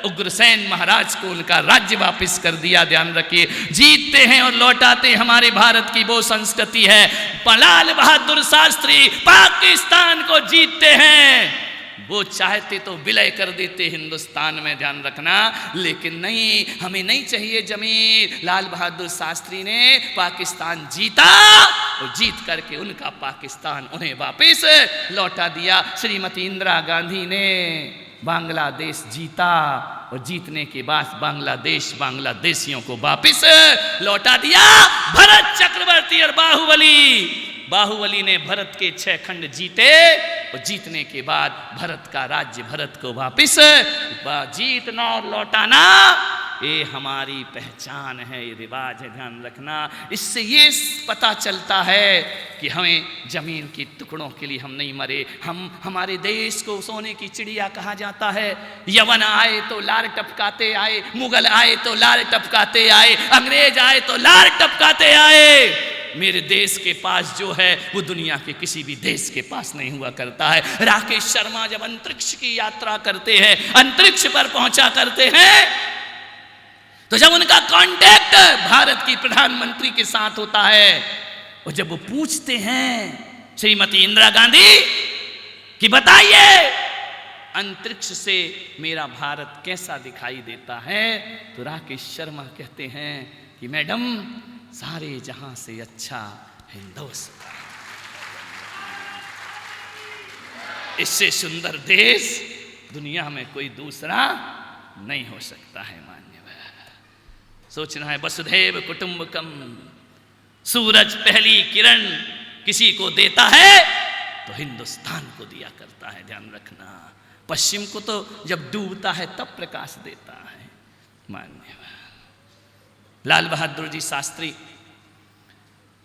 उग्रसेन महाराज को उनका राज्य वापस कर दिया। ध्यान रखिए, जीतते हैं और लौटाते हमारे भारत की वो संस्कृति है। लाल बहादुर शास्त्री पाकिस्तान को जीतते हैं, वो चाहते तो विलय कर देते हिंदुस्तान में, ध्यान रखना, लेकिन नहीं, हमें नहीं चाहिए जमीन। लाल बहादुर शास्त्री ने पाकिस्तान जीता और जीत करके उनका पाकिस्तान उन्हें वापस लौटा दिया। श्रीमती इंदिरा गांधी ने बांग्लादेश जीता और जीतने के बाद बांग्लादेश बांग्लादेशियों को वापस लौटा दिया। भरत चक्रवर्ती और बाहुबली ने भरत के 6 खंड जीते और जीतने के बाद भरत का राज्य भरत को वापस जीतना और लौटाना, ये हमारी पहचान है, ये रिवाज है, ध्यान रखना। इससे ये पता चलता है कि हमें जमीन के टुकड़ों के लिए हम नहीं मरे। हमारे देश को सोने की चिड़िया कहा जाता है। यवन आए तो लार टपकाते आए, मुगल आए तो लार टपकाते आए, अंग्रेज आए तो लार टपकाते आए। मेरे देश के पास जो है वो दुनिया के किसी भी देश के पास नहीं हुआ करता है। राकेश शर्मा जब अंतरिक्ष की यात्रा करते हैं, अंतरिक्ष पर पहुंचा करते हैं, तो जब उनका कांटेक्ट भारत की प्रधानमंत्री के साथ होता है और जब वो पूछते हैं श्रीमती इंदिरा गांधी कि बताइए अंतरिक्ष से मेरा भारत कैसा दिखाई देता है, तो राकेश शर्मा कहते हैं कि मैडम सारे जहां से अच्छा हिंदुस्तान, इससे सुंदर देश दुनिया में कोई दूसरा नहीं हो सकता है। सोचना है, वसुधैव कुटुंबकम। सूरज पहली किरण किसी को देता है तो हिंदुस्तान को दिया करता है, ध्यान रखना। पश्चिम को तो जब डूबता है तब प्रकाश देता है। मान्यवर लाल बहादुर जी शास्त्री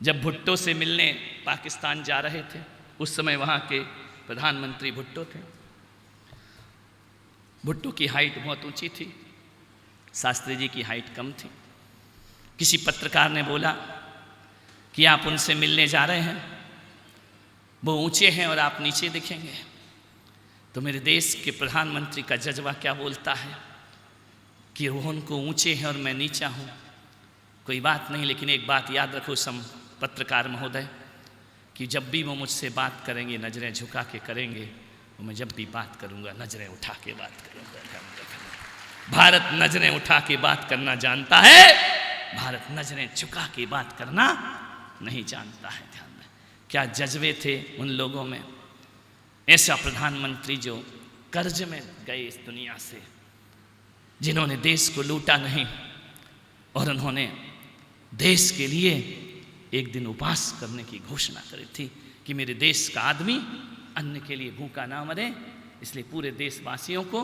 जब भुट्टो से मिलने पाकिस्तान जा रहे थे, उस समय वहाँ के प्रधानमंत्री भुट्टो थे। भुट्टो की हाइट बहुत ऊंची थी, शास्त्री जी की हाइट कम थी। किसी पत्रकार ने बोला कि आप उनसे मिलने जा रहे हैं, वो ऊंचे हैं और आप नीचे दिखेंगे, तो मेरे देश के प्रधानमंत्री का जज्बा क्या बोलता है कि वो उनको ऊंचे हैं और मैं नीचा हूँ। कोई बात नहीं, लेकिन एक बात याद रखो पत्रकार महोदय कि जब भी वो मुझसे बात करेंगे नज़रें झुका के करेंगे, तो मैं जब भी बात करूँगा नज़रें उठा के बात करूँगा। भारत नज़रें उठा के बात करना जानता है, भारत नज़रें झुका के बात करना नहीं जानता है। ध्यान में क्या जज्बे थे उन लोगों में। ऐसा प्रधानमंत्री जो कर्ज में गए इस दुनिया से, जिन्होंने देश को लूटा नहीं और उन्होंने देश के लिए एक दिन उपवास करने की घोषणा करी थी कि मेरे देश का आदमी अन्न के लिए भूखा ना मरे। इसलिए पूरे देशवासियों को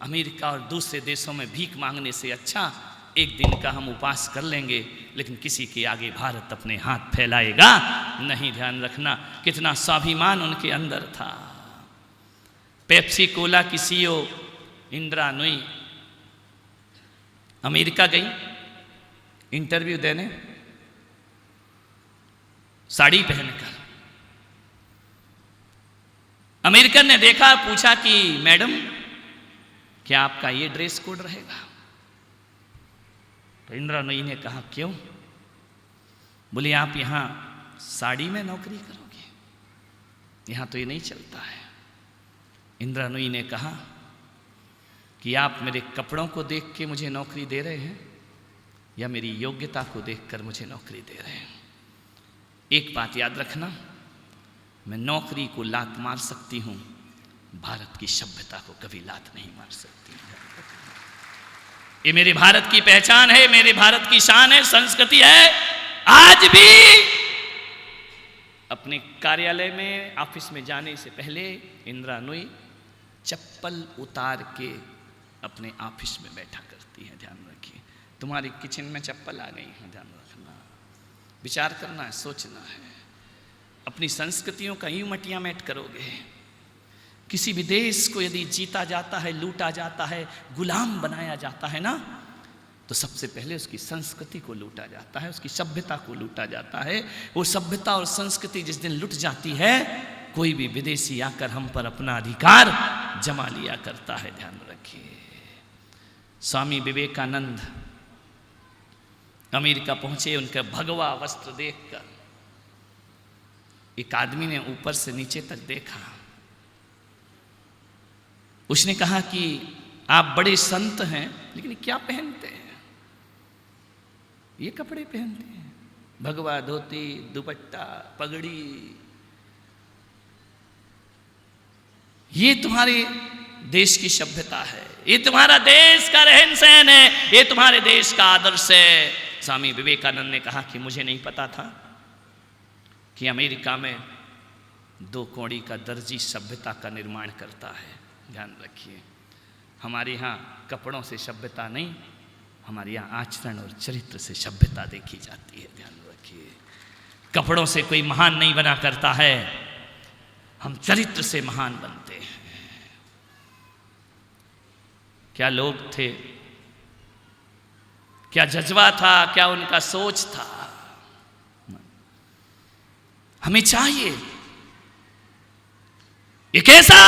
अमेरिका और दूसरे देशों में भीख मांगने से अच्छा एक दिन का हम उपवास कर लेंगे, लेकिन किसी के आगे भारत अपने हाथ फैलाएगा नहीं, ध्यान रखना कितना स्वाभिमान उनके अंदर था। पेप्सी कोला की सीईओ इंदिरा नूई अमेरिका गई इंटरव्यू देने, साड़ी पहनकर। अमेरिकन ने देखा, पूछा कि मैडम क्या आपका ये ड्रेस कोड रहेगा? तो इंदिरा नूई ने कहा क्यों? बोले आप यहां साड़ी में नौकरी करोगे, यहां तो ये नहीं चलता है। इंदिरा नूई ने कहा कि आप मेरे कपड़ों को देख के मुझे नौकरी दे रहे हैं या मेरी योग्यता को देखकर मुझे नौकरी दे रहे हैं? एक बात याद रखना, मैं नौकरी को लात मार सकती हूं, भारत की सभ्यता को कभी लात नहीं मार सकती। ये मेरे भारत की पहचान है, मेरे भारत की शान है, संस्कृति है। आज भी अपने कार्यालय में, ऑफिस में जाने से पहले इंदिरा नूई चप्पल उतार के अपने ऑफिस में बैठा करती है। ध्यान रखिए, तुम्हारी किचन में चप्पल आ गई है, ध्यान रखना, विचार करना है, सोचना है। अपनी संस्कृतियों का यूं मटिया मेट करोगे। किसी भी देश को यदि जीता जाता है, लूटा जाता है, गुलाम बनाया जाता है ना, तो सबसे पहले उसकी संस्कृति को लूटा जाता है, उसकी सभ्यता को लूटा जाता है। वो सभ्यता और संस्कृति जिस दिन लुट जाती है, कोई भी विदेशी आकर हम पर अपना अधिकार जमा लिया करता है। ध्यान रखिए। स्वामी विवेकानंद अमेरिका पहुंचे, उनका भगवा वस्त्र देखकर एक आदमी ने ऊपर से नीचे तक देखा। उसने कहा कि आप बड़े संत हैं, लेकिन क्या पहनते हैं? ये कपड़े पहनते हैं, भगवा धोती, दुपट्टा, पगड़ी, ये तुम्हारे देश की सभ्यता है, ये तुम्हारा देश का रहन सहन है, ये तुम्हारे देश का आदर्श है। स्वामी विवेकानंद ने कहा कि मुझे नहीं पता था कि अमेरिका में 2 कौड़ी का दर्जी सभ्यता का निर्माण करता है। ध्यान रखिए, हमारे यहाँ कपड़ों से सभ्यता नहीं, हमारे यहाँ आचरण और चरित्र से सभ्यता देखी जाती है। ध्यान रखिए, कपड़ों से कोई महान नहीं बना करता है, हम चरित्र से महान बनते हैं। क्या लोग थे, क्या जज्बा था, क्या उनका सोच था। हमें चाहिए एक ऐसा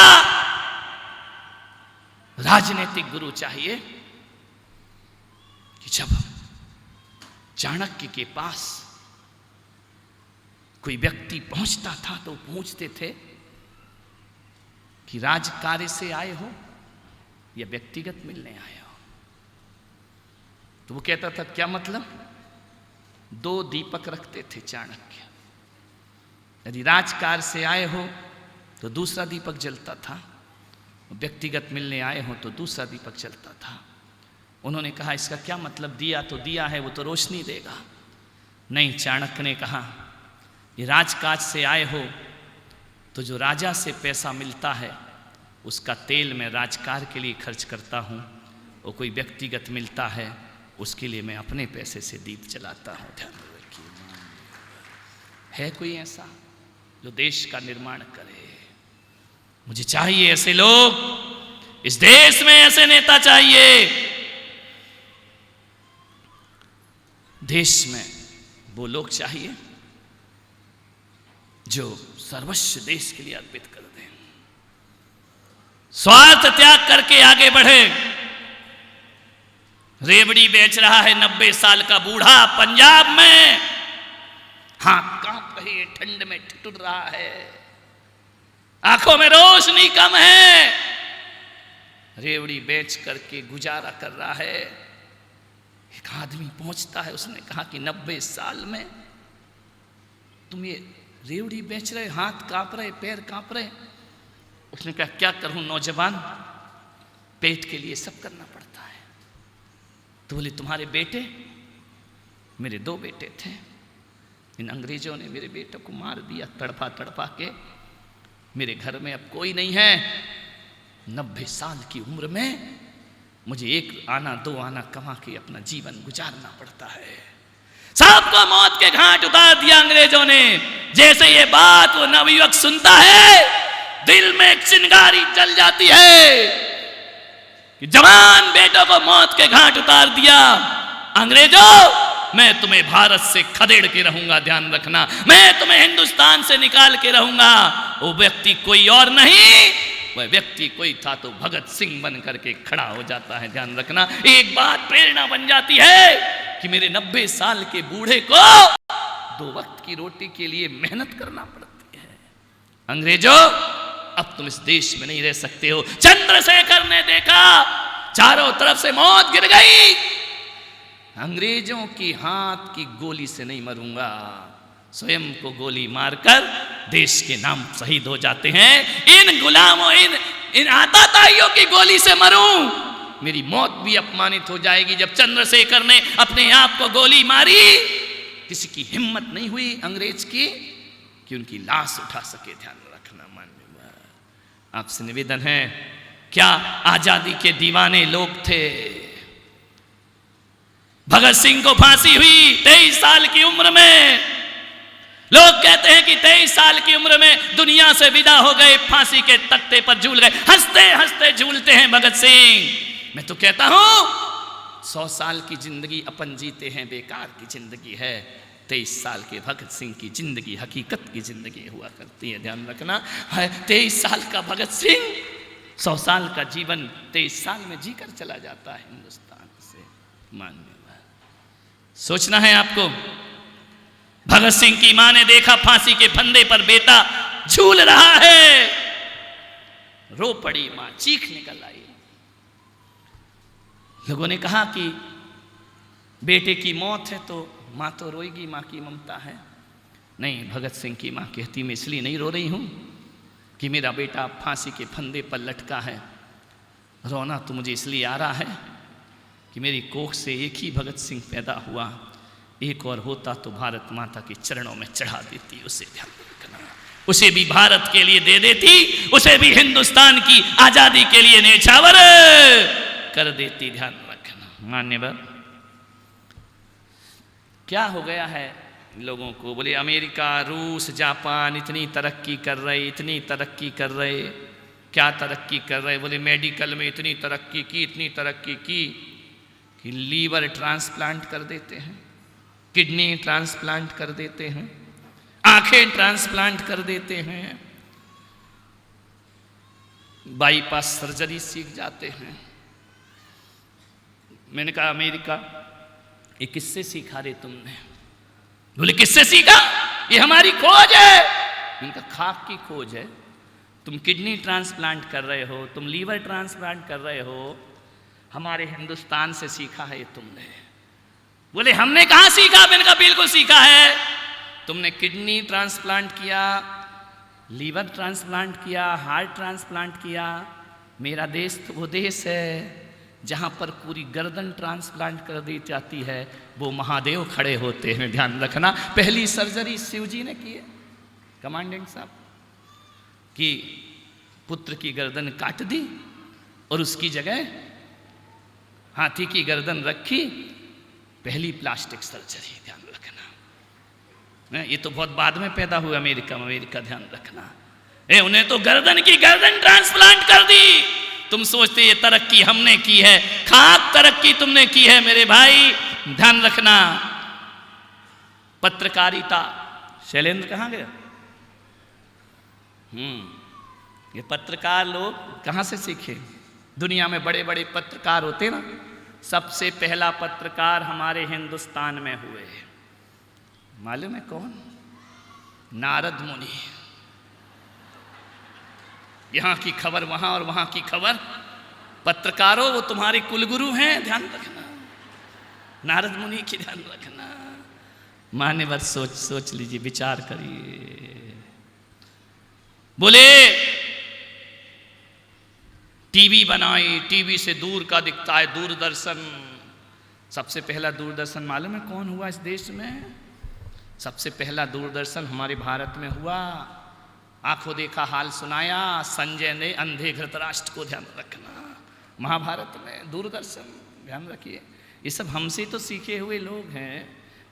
राजनीतिक गुरु चाहिए कि जब चाणक्य के पास कोई व्यक्ति पहुंचता था तो पूछते थे कि राजकार्य से आए हो या व्यक्तिगत मिलने आए हो? तो वो कहता था क्या मतलब? 2 दीपक रखते थे चाणक्य। यदि राजकार्य से आए हो तो दूसरा दीपक जलता था, व्यक्तिगत मिलने आए हो तो दूसरा दीपक जलता था। उन्होंने कहा इसका क्या मतलब? दिया तो दिया है, वो तो रोशनी देगा। नहीं, चाणक्य ने कहा ये राजकाज से आए हो तो जो राजा से पैसा मिलता है उसका तेल मैं राजकार के लिए खर्च करता हूँ, वो कोई व्यक्तिगत मिलता है उसके लिए मैं अपने पैसे से दीप जलाता हूँ। ध्यान रखिए, है कोई ऐसा जो देश का निर्माण करे? मुझे चाहिए ऐसे लोग, इस देश में ऐसे नेता चाहिए। देश में वो लोग चाहिए जो सर्वस्व देश के लिए अर्पित कर दें, स्वार्थ त्याग करके आगे बढ़े। रेवड़ी बेच रहा है 90 साल का बूढ़ा पंजाब में, हाथ कांप रही है, ठंड में ठिठुर रहा है, आंखों में रोशनी कम है, रेवड़ी बेच करके गुजारा कर रहा है। एक आदमी पहुंचता है, उसने कहा कि 90 साल में तुम ये रेवड़ी बेच रहे, हाथ कांप रहे, पैर कांप रहे। उसने कहा क्या करूं नौजवान, पेट के लिए सब करना पड़ता है। तो बोले तुम्हारे बेटे? मेरे 2 बेटे थे, इन अंग्रेजों ने मेरे बेटों को मार दिया तड़पा तड़पा के, मेरे घर में अब कोई नहीं है। 90 साल की उम्र में मुझे 1 आना 2 आना कमा के अपना जीवन गुजारना पड़ता है। सबको मौत के घाट उतार दिया अंग्रेजों ने। जैसे ये बात वो नवयुवक सुनता है, दिल में एक चिंगारी जल जाती है कि जवान बेटों को मौत के घाट उतार दिया। अंग्रेजों, मैं तुम्हें भारत से खदेड़ के रहूंगा, ध्यान रखना, मैं तुम्हें हिंदुस्तान से निकाल के रहूंगा। वो व्यक्ति कोई और नहीं, वह व्यक्ति कोई था तो भगत सिंह बन करके खड़ा हो जाता है। ध्यान रखना, एक बात प्रेरणा बन जाती है कि मेरे 90 साल के बूढ़े को 2 वक्त की रोटी के लिए मेहनत करना पड़ती है। अंग्रेजों, अब तुम इस देश में नहीं रह सकते हो। चंद्रशेखर ने देखा चारों तरफ से मौत गिर गई। अंग्रेजों की हाथ की गोली से नहीं मरूंगा, स्वयं को गोली मारकर देश के नाम शहीद हो जाते हैं। इन गुलामों, इन आताताइयों की गोली से मरूं, मेरी मौत भी अपमानित हो जाएगी। जब चंद्रशेखर ने अपने आप को गोली मारी, किसी की हिम्मत नहीं हुई अंग्रेज की कि उनकी लाश उठा सके। ध्यान रखना, माननीय आपसे निवेदन है, क्या आजादी के दीवाने लोग थे। भगत सिंह को फांसी हुई 23 साल की उम्र में। लोग कहते हैं कि 23 साल की उम्र में दुनिया से विदा हो गए, फांसी के तख्ते पर झूल गए। हंसते हंसते झूलते हैं भगत सिंह। मैं तो कहता हूं 100 साल की जिंदगी अपन जीते हैं, बेकार की जिंदगी है। 23 साल के भगत सिंह की जिंदगी हकीकत की जिंदगी हुआ करती है। ध्यान रखना, 23 साल का भगत सिंह 100 साल का जीवन 23 साल में जीकर चला जाता है हिंदुस्तान से। माननीय सोचना है आपको। भगत सिंह की मां ने देखा फांसी के फंदे पर बेटा झूल रहा है, रो पड़ी मां, चीख निकल आई। लोगों ने कहा कि बेटे की मौत है तो मां तो रोएगी, मां की ममता है। नहीं, भगत सिंह की मां कहती मैं इसलिए नहीं रो रही हूं कि मेरा बेटा फांसी के फंदे पर लटका है। रोना तो मुझे इसलिए आ रहा है कि मेरी कोख से एक ही भगत सिंह पैदा हुआ, एक और होता तो भारत माता के चरणों में चढ़ा देती। उसे ध्यान रखना, उसे भी भारत के लिए दे देती, उसे भी हिंदुस्तान की आजादी के लिए न्यौछावर कर देती। ध्यान रखना। मान्यवर, क्या हो गया है लोगों को? बोले अमेरिका, रूस, जापान इतनी तरक्की कर रहे, इतनी तरक्की कर रहे। क्या तरक्की कर रहे? बोले मेडिकल में इतनी तरक्की की, इतनी तरक्की की कि लीवर ट्रांसप्लांट कर देते हैं, किडनी ट्रांसप्लांट कर देते हैं, आंखें ट्रांसप्लांट कर देते हैं, बाईपास सर्जरी सीख जाते हैं। मैंने कहा अमेरिका, ये किससे सीखा रे तुमने? बोले किससे सीखा? ये हमारी खोज है। इनका खाक की खोज है। तुम किडनी ट्रांसप्लांट कर रहे हो, तुम लीवर ट्रांसप्लांट कर रहे हो, हमारे हिंदुस्तान से सीखा है तुमने। बोले हमने कहाँ सीखा? मैंने कहा बिल्कुल सीखा है। तुमने किडनी ट्रांसप्लांट किया, लीवर ट्रांसप्लांट किया, हार्ट ट्रांसप्लांट किया। मेरा देश तो वो देश है जहाँ पर पूरी गर्दन ट्रांसप्लांट कर दी जाती है, वो महादेव खड़े होते हैं। ध्यान रखना, पहली सर्जरी शिव जी ने की है, कमांडेंट साहब, कि पुत्र की गर्दन काट दी और उसकी जगह हाथी की गर्दन रखी। पहली प्लास्टिक सर्जरी। ध्यान रखना, ये तो बहुत बाद में पैदा हुआ अमेरिका में। अमेरिका ध्यान रखना, उन्हें तो गर्दन की गर्दन ट्रांसप्लांट कर दी। तुम सोचते ये तरक्की हमने की है? खाक तरक्की तुमने की है मेरे भाई। ध्यान रखना, पत्रकारिता। शैलेंद्र कहाँ गया? ये पत्रकार लोग कहाँ से सीखे? दुनिया में बड़े बड़े पत्रकार होते ना, सबसे पहला पत्रकार हमारे हिंदुस्तान में हुए, मालूम है कौन? नारद मुनि। यहाँ की खबर वहाँ और वहाँ की खबर। पत्रकारों, वो तुम्हारे कुलगुरु हैं, ध्यान रखना। नारद मुनि की ध्यान रखना। मान्यवर सोच लीजिए, विचार करिए। बोले टीवी बनाई, टीवी से दूर का दिखता है दूरदर्शन। सबसे पहला दूरदर्शन मालूम है कौन हुआ इस देश में? सबसे पहला दूरदर्शन हमारे भारत में हुआ। आंखों देखा हाल सुनाया संजय ने अंधे धृतराष्ट्र को। ध्यान रखना, महाभारत में दूरदर्शन। ध्यान रखिए, ये सब हमसे तो सीखे हुए लोग हैं।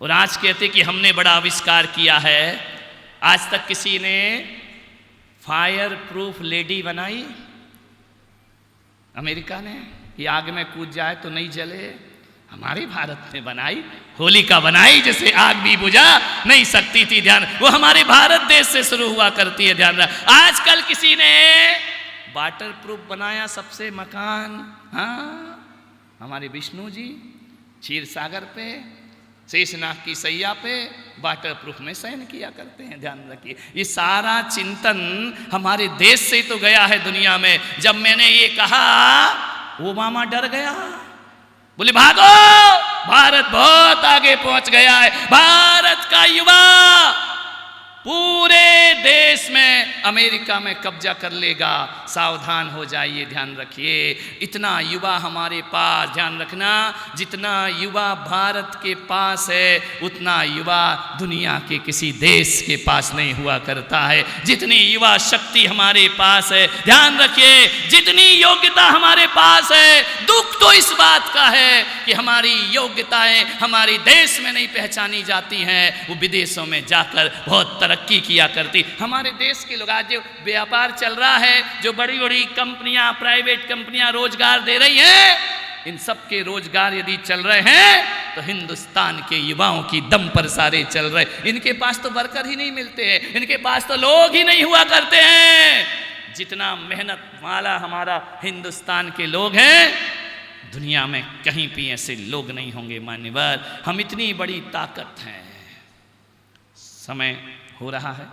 और आज कहते कि हमने बड़ा आविष्कार किया है। आज तक किसी ने फायर प्रूफ लेडी बनाई? अमेरिका ने, कि आग में कूद जाए तो नहीं जले। हमारे भारत ने बनाई, होलिका बनाई, जैसे आग भी बुझा नहीं सकती थी। ध्यान, वो हमारे भारत देश से शुरू हुआ करती है। ध्यान रख, आजकल किसी ने वाटर प्रूफ बनाया सबसे मकान। हाँ, हमारे विष्णु जी क्षीर सागर पे शेषनाग की सैया पे वाटर प्रूफ में शयन किया करते हैं। ध्यान रखिए, ये सारा चिंतन हमारे देश से तो गया है दुनिया में। जब मैंने ये कहा, ओबामा डर गया, बोले भागो, भारत बहुत आगे पहुंच गया है। भारत का युवा पूरे देश में, अमेरिका में कब्जा कर लेगा, सावधान हो जाइए। ध्यान रखिए, इतना युवा हमारे पास, ध्यान रखना, जितना युवा भारत के पास है उतना युवा दुनिया के किसी देश के पास नहीं हुआ करता है। जितनी युवा शक्ति हमारे पास है, ध्यान रखिए, जितनी योग्यता हमारे पास है, दुख तो इस बात का है कि हमारी योग्यताएं हमारे देश में नहीं पहचानी जाती हैं, वो विदेशों में जाकर बहुत तरक्की किया करती। हमारे देश के लोग, आज जो व्यापार चल रहा है, जो बड़ी बड़ी कंपनियां, प्राइवेट कंपनियां रोजगार दे रही हैं, इन सब के रोजगार यदि चल रहे हैं तो हिंदुस्तान के युवाओं की दम पर सारे चल रहे। इनके पास तो वर्कर ही नहीं मिलते हैं, इनके पास तो लोग ही नहीं हुआ करते हैं। जितना मेहनत वाला हमारा हिंदुस्तान के लोग हैं, दुनिया में कहीं भी ऐसे लोग नहीं होंगे। मान्यवर, हम इतनी बड़ी ताकत हैं। समय हो रहा है,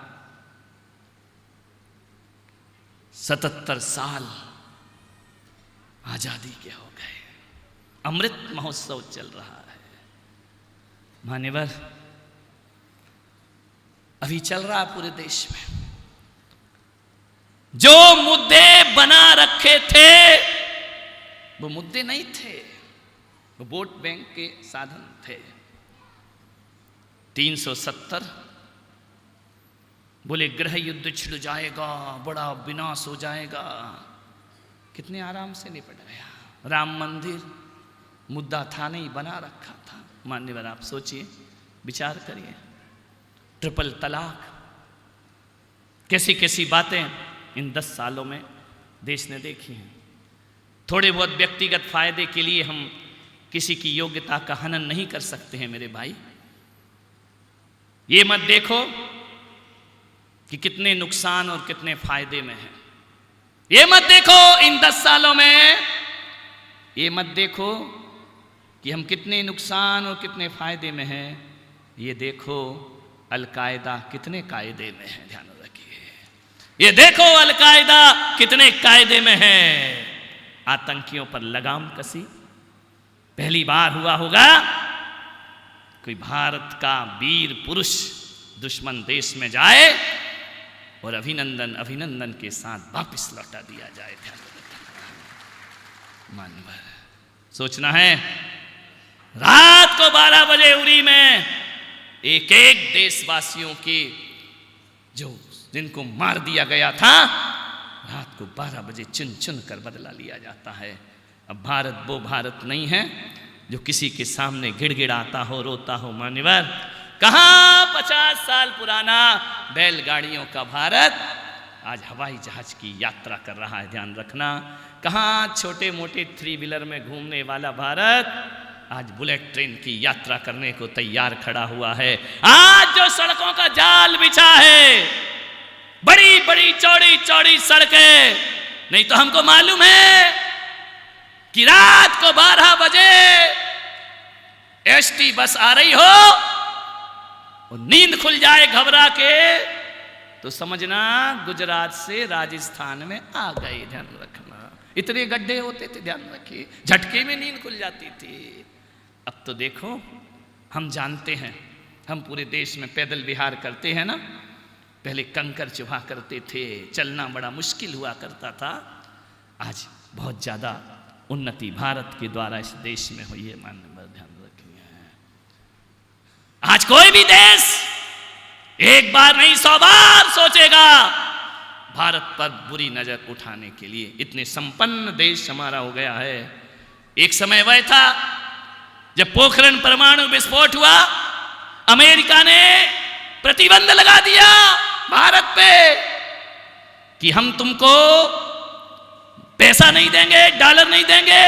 77 साल आजादी के हो गए, अमृत महोत्सव चल रहा है। मान्यवर, अभी चल रहा है पूरे देश में। जो मुद्दे बना रखे थे वो मुद्दे नहीं थे, वो वोट बैंक के साधन थे। 370 बोले गृह युद्ध छिड़ जाएगा, बड़ा विनाश हो जाएगा, कितने आराम से निपट गया। राम मंदिर मुद्दा था नहीं, बना रखा था। मान्यवर, आप सोचिए, विचार करिए, ट्रिपल तलाक, कैसी कैसी बातें इन 10 सालों में देश ने देखी हैं। थोड़े बहुत व्यक्तिगत फायदे के लिए हम किसी की योग्यता का हनन नहीं कर सकते हैं मेरे भाई। ये मत देखो कि कितने नुकसान और कितने फायदे में है। ये मत देखो इन 10 सालों में, ये मत देखो कि हम कितने नुकसान और कितने फायदे में हैं। ये देखो अल-कायदा कितने कायदे में है। ध्यान रखिए, ये देखो अल-कायदा कितने कायदे में है। आतंकियों पर लगाम कसी पहली बार हुआ होगा। कोई भारत का वीर पुरुष दुश्मन देश में जाए और अभिनंदन के साथ वापस लौटा दिया जाए। ध्यान मान्यवर, सोचना है, रात को 12 बजे उरी में एक एक देशवासियों की जिनको मार दिया गया था, रात को 12 बजे चुन चुन कर बदला लिया जाता है। अब भारत वो भारत नहीं है जो किसी के सामने गिड़गिड़ाता हो, रोता हो। मान्यवर, कहाँ 50 साल पुराना बैलगाड़ियों का भारत आज हवाई जहाज की यात्रा कर रहा है। ध्यान रखना, कहाँ छोटे मोटे 3 व्हीलर में घूमने वाला भारत आज बुलेट ट्रेन की यात्रा करने को तैयार खड़ा हुआ है। आज जो सड़कों का जाल बिछा है, बड़ी बड़ी चौड़ी चौड़ी सड़कें, नहीं तो हमको मालूम है कि रात को 12 बजे एसटी बस आ रही हो और नींद खुल जाए घबरा के, तो समझना गुजरात से राजस्थान में आ गए। ध्यान रखना, इतने गड्ढे होते थे, ध्यान रखिए, झटके में नींद खुल जाती थी। अब तो देखो, हम जानते हैं, हम पूरे देश में पैदल विहार करते हैं ना, पहले कंकर चुभा करते थे, चलना बड़ा मुश्किल हुआ करता था। आज बहुत ज़्यादा उन्नति भारत के द्वारा इस देश में हुई है। मान्यवर, ध्यान रखिए, आज कोई भी देश एक बार नहीं 100 बार सोचेगा भारत पर बुरी नजर उठाने के लिए। इतने संपन्न देश हमारा हो गया है। एक समय वह था जब पोखरण परमाणु विस्फोट हुआ, अमेरिका ने प्रतिबंध लगा दिया भारत पे कि हम तुमको पैसा नहीं देंगे, डॉलर नहीं देंगे,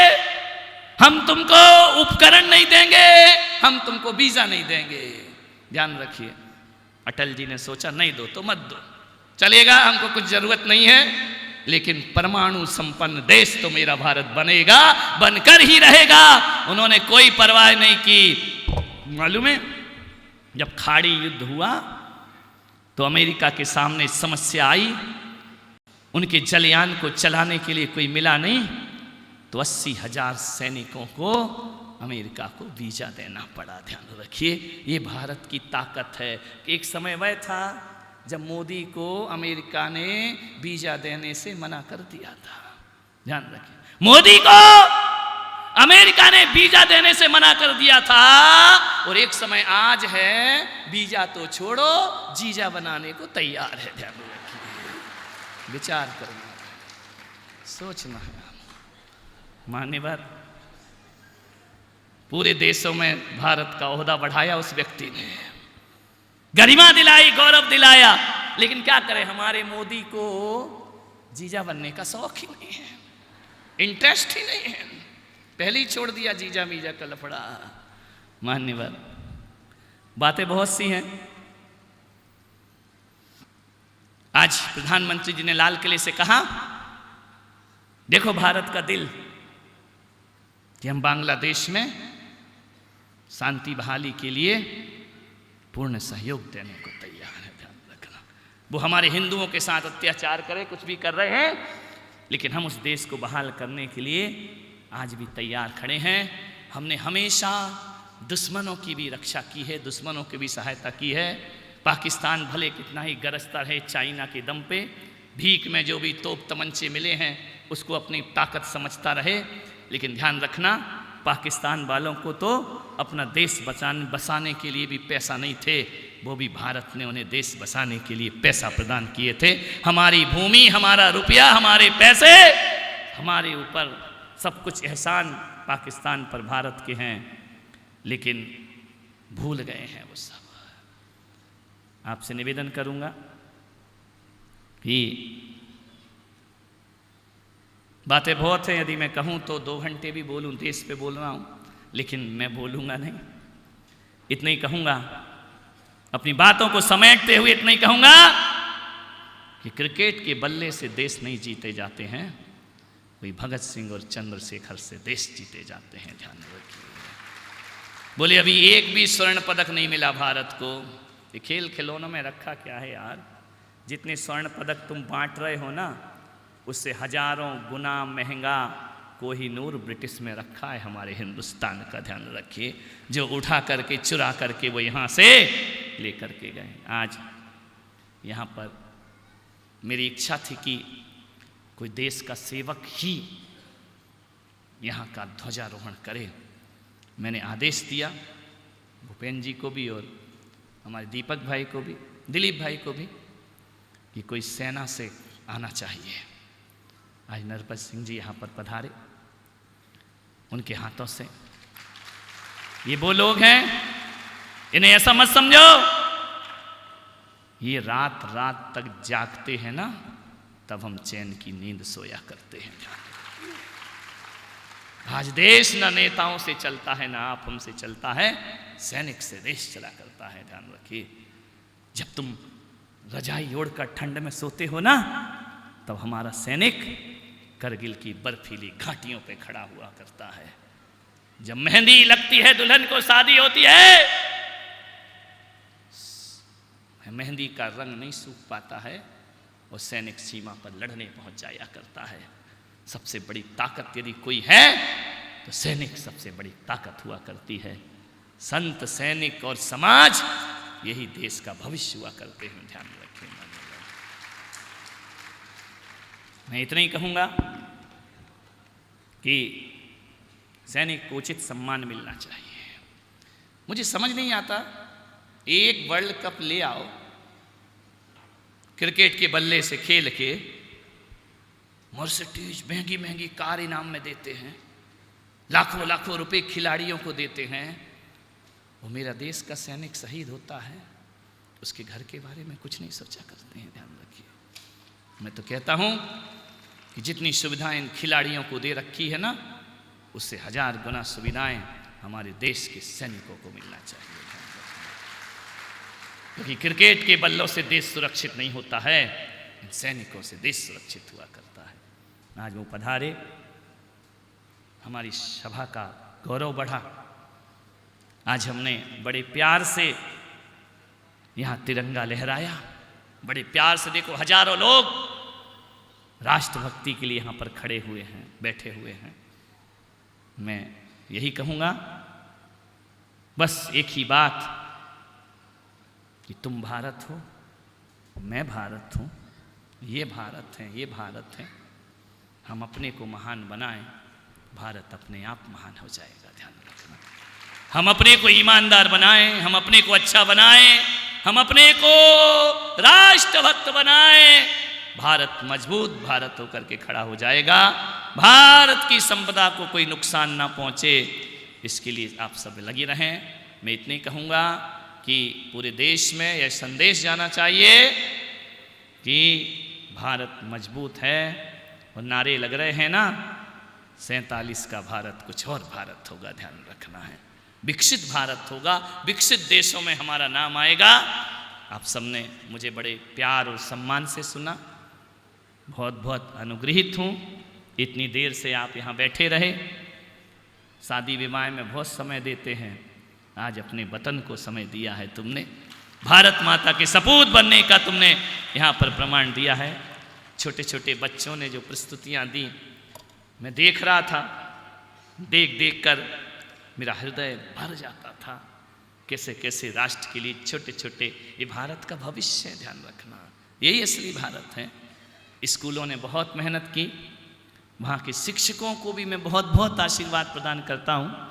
हम तुमको उपकरण नहीं देंगे, हम तुमको वीजा नहीं देंगे। ध्यान रखिए, अटल जी ने सोचा नहीं दो तो मत दो, चलेगा, हमको कुछ जरूरत नहीं है, लेकिन परमाणु संपन्न देश तो मेरा भारत बनेगा, बनकर ही रहेगा। उन्होंने कोई परवाह नहीं की। मालूम है, जब खाड़ी युद्ध हुआ तो अमेरिका के सामने समस्या आई, उनके जलयान को चलाने के लिए कोई मिला नहीं, तो 80,000 सैनिकों को अमेरिका को वीजा देना पड़ा। ध्यान रखिए, ये भारत की ताकत है। एक समय वह था जब मोदी को अमेरिका ने वीजा देने से मना कर दिया था। ध्यान रखिए, मोदी को अमेरिका ने वीजा देने से मना कर दिया था, और एक समय आज है वीजा तो छोड़ो, जीजा बनाने को तैयार है। ध्यान रखिए, विचार करना है, सोचना है। मान्यवर, पूरे देशों में भारत का ओहदा बढ़ाया उस व्यक्ति ने, गरिमा दिलाई, गौरव दिलाया, लेकिन क्या करें, हमारे मोदी को जीजा बनने का शौक ही नहीं है, इंटरेस्ट ही नहीं है, पहले ही छोड़ दिया जीजा मीजा का लफड़ा। मान्यवर, बातें बहुत सी हैं। आज प्रधानमंत्री जी ने लाल किले से कहा, देखो भारत का दिल, कि हम बांग्लादेश में शांति बहाली के लिए पूर्ण सहयोग देने को तैयार है। ध्यान रखना, वो हमारे हिंदुओं के साथ अत्याचार करे, कुछ भी कर रहे हैं, लेकिन हम उस देश को बहाल करने के लिए आज भी तैयार खड़े हैं। हमने हमेशा दुश्मनों की भी रक्षा की है, दुश्मनों की भी सहायता की है। पाकिस्तान भले कितना ही गरजता रहे चाइना के दम पे, भीख में जो भी तोप तमंचे मिले हैं उसको अपनी ताकत समझता रहे, लेकिन ध्यान रखना, पाकिस्तान वालों को तो अपना देश बसाने के लिए भी पैसा नहीं थे, वो भी भारत ने उन्हें देश बसाने के लिए पैसा प्रदान किए थे। हमारी भूमि, हमारा रुपया, हमारे पैसे, हमारे ऊपर सब कुछ एहसान पाकिस्तान पर भारत के हैं, लेकिन भूल गए हैं वो सब। आपसे निवेदन करूंगा कि बातें बहुत हैं, यदि मैं कहूं तो 2 घंटे भी बोलूं, देश पे बोल रहा हूं, लेकिन मैं बोलूंगा नहीं। इतना ही कहूंगा, अपनी बातों को समेटते हुए इतना ही कहूंगा कि क्रिकेट के बल्ले से देश नहीं जीते जाते हैं, कोई भगत सिंह और चंद्रशेखर से देश जीते जाते हैं। ध्यान रखिए। बोले अभी एक भी स्वर्ण पदक नहीं मिला भारत को। ये खेल खिलौनों में रखा क्या है यार, जितने स्वर्ण पदक तुम बांट रहे हो ना, उससे हजारों गुना महंगा कोहिनूर ब्रिटिश में रखा है हमारे हिंदुस्तान का। ध्यान रखिए, जो उठा करके चुरा करके वो यहाँ से लेकर के गए। आज यहाँ पर मेरी इच्छा थी कि कोई देश का सेवक ही यहाँ का ध्वजारोहण करे। मैंने आदेश दिया भूपेंद्र जी को भी और हमारे दीपक भाई को भी, दिलीप भाई को भी, कि कोई सेना से आना चाहिए। आज नरपत सिंह जी यहाँ पर पधारे, उनके हाथों से, ये वो लोग हैं, इन्हें ऐसा मत समझो ये रात रात तक जागते हैं ना, तब हम चैन की नींद सोया करते हैं। आज देश न नेताओं से चलता है, ना आप हमसे चलता है, सैनिक से देश चला करता है। ध्यान रखिए, जब तुम रजाई ओढ़कर ठंड में सोते हो ना, तब हमारा सैनिक करगिल की बर्फीली घाटियों पे खड़ा हुआ करता है। जब मेहंदी लगती है, दुल्हन को शादी होती है, मेहंदी का रंग नहीं सूख पाता है, और सैनिक सीमा पर लड़ने पहुंच जाया करता है। सबसे बड़ी ताकत यदि कोई है तो सैनिक सबसे बड़ी ताकत हुआ करती है। संत, सैनिक और समाज, यही देश का भविष्य हुआ करते हैं। ध्यान रखें। मैं इतना ही कहूँगा कि सैनिक को उचित सम्मान मिलना चाहिए। मुझे समझ नहीं आता, एक वर्ल्ड कप ले आओ क्रिकेट के बल्ले से खेल के, मर्सिडीज महंगी महंगी कार इनाम में देते हैं, लाखों लाखों रुपए खिलाड़ियों को देते हैं, वो मेरा देश का सैनिक शहीद होता है, उसके घर के बारे में कुछ नहीं सोचा करते हैं। ध्यान रखिए, मैं तो कहता हूं कि जितनी सुविधाएं इन खिलाड़ियों को दे रखी है ना, उससे 1000 गुना सुविधाएं हमारे देश के सैनिकों को मिलना चाहिए। क्योंकि क्रिकेट के बल्लों से देश सुरक्षित नहीं होता है, इन सैनिकों से देश सुरक्षित हुआ करता है। आज वो पधारे, हमारी सभा का गौरव बढ़ा। आज हमने बड़े प्यार से यहाँ तिरंगा लहराया, बड़े प्यार से। देखो, हजारों लोग राष्ट्रभक्ति के लिए यहाँ पर खड़े हुए हैं, बैठे हुए हैं। मैं यही कहूँगा, बस एक ही बात कि तुम भारत हो, मैं भारत हूँ, ये भारत है, ये भारत है। हम अपने को महान बनाएं, भारत अपने आप महान हो जाएगा। ध्यान रखना, हम अपने को ईमानदार बनाएं, हम अपने को अच्छा बनाएं, हम अपने को राष्ट्रभक्त बनाएं, भारत मजबूत भारत होकर के खड़ा हो जाएगा। भारत की संपदा को कोई नुकसान ना पहुंचे, इसके लिए आप सब लगे रहें। मैं इतने कहूँगा कि पूरे देश में यह संदेश जाना चाहिए कि भारत मजबूत है। और नारे लग रहे हैं ना, 47 का भारत कुछ और भारत होगा, ध्यान रखना है। विकसित भारत होगा, विकसित देशों में हमारा नाम आएगा। आप सबने मुझे बड़े प्यार और सम्मान से सुना, बहुत बहुत अनुग्रहित हूँ। इतनी देर से आप यहाँ बैठे रहे। शादी विवाह में बहुत समय देते हैं, आज अपने वतन को समय दिया है तुमने, भारत माता के सपूत बनने का तुमने यहाँ पर प्रमाण दिया है। छोटे छोटे बच्चों ने जो प्रस्तुतियाँ दी, मैं देख रहा था, देख देख कर मेरा हृदय भर जाता था। कैसे कैसे राष्ट्र के लिए छोटे छोटे, ये भारत का भविष्य है, ध्यान रखना, यही असली भारत है। स्कूलों ने बहुत मेहनत की, वहाँ के शिक्षकों को भी मैं बहुत बहुत आशीर्वाद प्रदान करता हूँ।